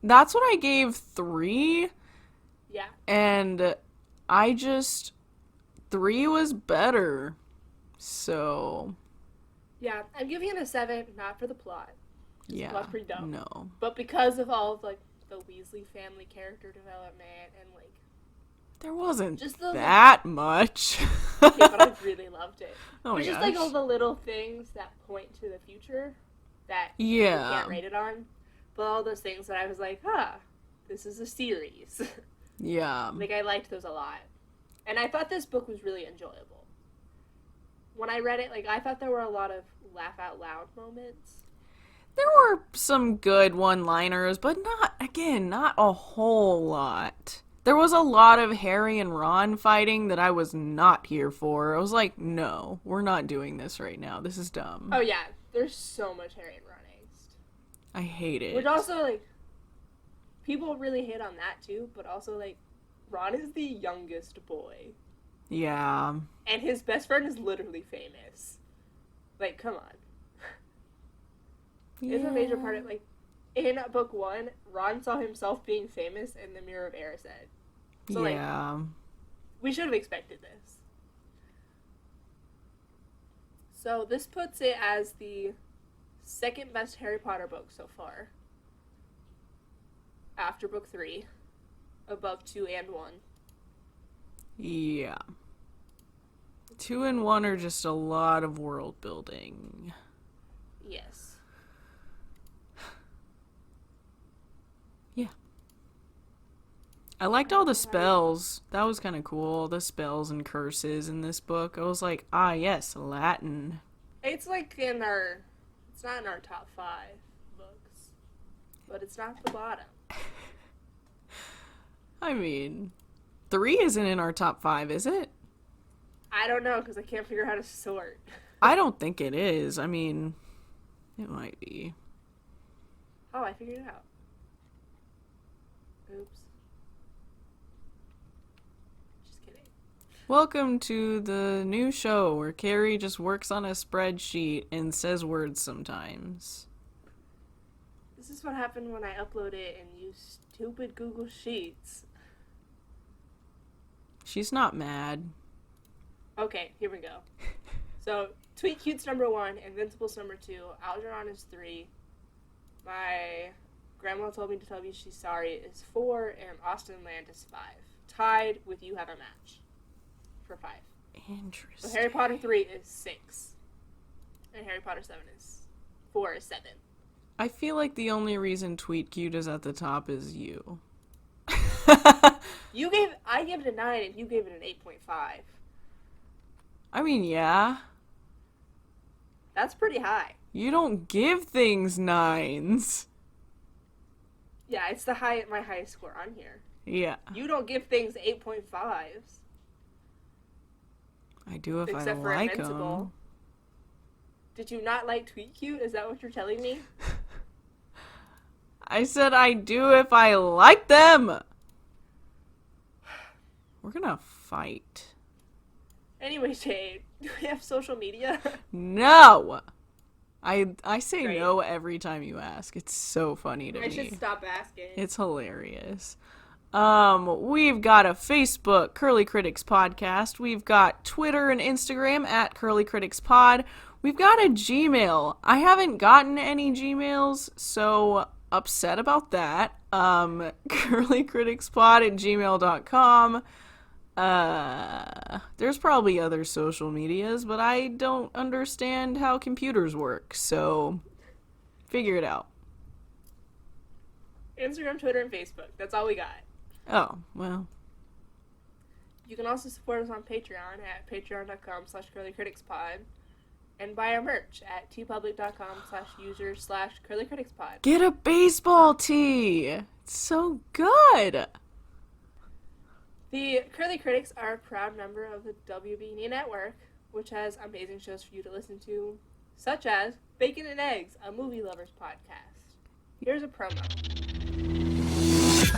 Speaker 1: That's what I gave 3,
Speaker 4: Yeah.
Speaker 1: and I just 3 was better. So
Speaker 4: Yeah, I'm giving it a 7, not for the plot. The
Speaker 1: yeah,
Speaker 4: plot's pretty dumb.
Speaker 1: no.
Speaker 4: But because of all of, like, the Weasley family character development and, like,
Speaker 1: There wasn't
Speaker 4: Just the-
Speaker 1: that much.
Speaker 4: okay, but I really loved it.
Speaker 1: Oh my
Speaker 4: It's just, like,
Speaker 1: gosh.
Speaker 4: all the little things that point to the future that
Speaker 1: Yeah.
Speaker 4: you can't rate it on. But all those things that I was like, this is a series.
Speaker 1: Yeah.
Speaker 4: Like, I liked those a lot. And I thought this book was really enjoyable. When I read it, like, I thought there were a lot of laugh out loud moments.
Speaker 1: There were some good one-liners, but not a whole lot. There was a lot of Harry and Ron fighting that I was not here for. I was like, no, we're not doing this right now. This is dumb.
Speaker 4: Oh, yeah. There's so much Harry and Ron angst.
Speaker 1: I hate it.
Speaker 4: Which also, like, people really hate on that, too. But also, like, Ron is the youngest boy.
Speaker 1: Yeah.
Speaker 4: And his best friend is literally famous. Like, come on. It's a major part of, like, in book 1, Ron saw himself being famous in the Mirror of Erised. So, like,
Speaker 1: yeah.
Speaker 4: we should have expected this. So, this puts it as the second best Harry Potter book so far. After book 3. Above 2 and 1.
Speaker 1: Yeah. 2 and 1 are just a lot of world building.
Speaker 4: Yes.
Speaker 1: I liked all the spells. That was kind of cool. The spells and curses in this book. I was like, ah, yes, Latin.
Speaker 4: It's like it's not in our top 5 books, but it's not the bottom.
Speaker 1: I mean, 3 isn't in our top 5, is it?
Speaker 4: I don't know, because I can't figure out how to sort.
Speaker 1: I don't think it is. I mean, it might be.
Speaker 4: Oh, I figured it out. Oops. Just kidding.
Speaker 1: Welcome to the new show where Carrie just works on a spreadsheet and says words sometimes.
Speaker 4: This is what happened when I upload it and use stupid Google Sheets.
Speaker 1: She's not mad.
Speaker 4: Okay, here we go. So, Tweet Cute's number 1, Invincible's number 2, Algernon is 3, my grandma told me to tell you she's sorry is 4, and Austin Land is 5. Tied with You Have a Match for 5.
Speaker 1: Interesting.
Speaker 4: So Harry Potter 3 is 6. And Harry Potter 4 is 7.
Speaker 1: I feel like the only reason Tweet Cute is at the top is you.
Speaker 4: I gave it a 9 and you gave it an 8.5.
Speaker 1: I mean, yeah.
Speaker 4: That's pretty high.
Speaker 1: You don't give things 9s.
Speaker 4: Yeah, it's my highest score on here.
Speaker 1: Yeah.
Speaker 4: You don't give things 8.5s.
Speaker 1: I do if
Speaker 4: Except
Speaker 1: I
Speaker 4: for
Speaker 1: like
Speaker 4: Invincible.
Speaker 1: them.
Speaker 4: Did you not like Tweet Cute? Is that what you're telling me?
Speaker 1: I said I do if I like them. We're gonna fight.
Speaker 4: Anyway, Jade, do we have social media?
Speaker 1: No! I say
Speaker 4: Great.
Speaker 1: no every time you ask. It's so funny to me.
Speaker 4: I should stop asking.
Speaker 1: It's hilarious. We've got a Facebook, Curly Critics Podcast. We've got Twitter and Instagram at Curly Critics Pod. We've got a Gmail. I haven't gotten any Gmails, so upset about that. curlycriticspod@gmail.com. There's probably other social medias, but I don't understand how computers work, so figure it out.
Speaker 4: Instagram, Twitter, and Facebook. That's all we got.
Speaker 1: Oh, well.
Speaker 4: You can also support us on Patreon at patreon.com/curlycriticspod and buy our merch at tpublic.com/user/curlycriticspod.
Speaker 1: Get a baseball tee! It's so good!
Speaker 4: The Curly Critics are a proud member of the WB&E Network, which has amazing shows for you to listen to, such as Bacon and Eggs, a movie lovers podcast. Here's a promo.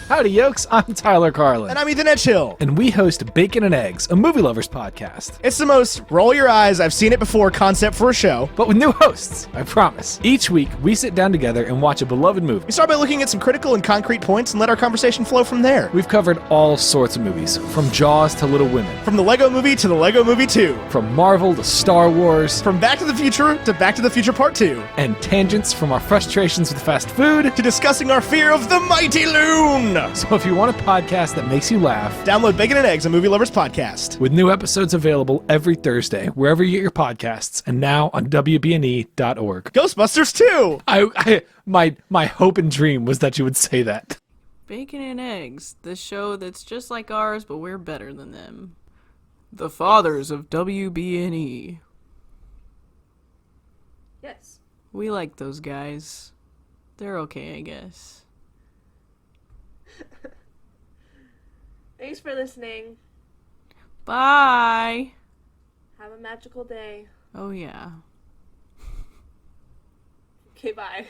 Speaker 5: Howdy, yokes. I'm Tyler Carlin.
Speaker 6: And I'm Ethan Edgehill.
Speaker 5: And we host Bacon and Eggs, a movie lovers podcast.
Speaker 6: It's the most roll your eyes, I've seen it before concept for a show.
Speaker 5: But with new hosts, I promise. Each week, we sit down together and watch a beloved movie.
Speaker 6: We start by looking at some critical and concrete points and let our conversation flow from there.
Speaker 5: We've covered all sorts of movies, from Jaws to Little Women.
Speaker 6: From the Lego Movie to the Lego Movie 2.
Speaker 5: From Marvel to Star Wars.
Speaker 6: From Back to the Future to Back to the Future Part 2.
Speaker 5: And tangents from our frustrations with fast food
Speaker 6: to discussing our fear of the mighty loon.
Speaker 5: So if you want a podcast that makes you laugh,
Speaker 6: download Bacon and Eggs, a movie lovers podcast.
Speaker 5: With new episodes available every Thursday, wherever you get your podcasts, and now on WBNE.org.
Speaker 6: Ghostbusters 2!
Speaker 5: My hope and dream was that you would say that.
Speaker 1: Bacon and Eggs, the show that's just like ours, but we're better than them. The fathers of WBNE.
Speaker 4: Yes.
Speaker 1: We like those guys. They're okay, I guess.
Speaker 4: Thanks for listening.
Speaker 1: Bye!
Speaker 4: Have a magical day.
Speaker 1: Oh, yeah.
Speaker 4: Okay, bye.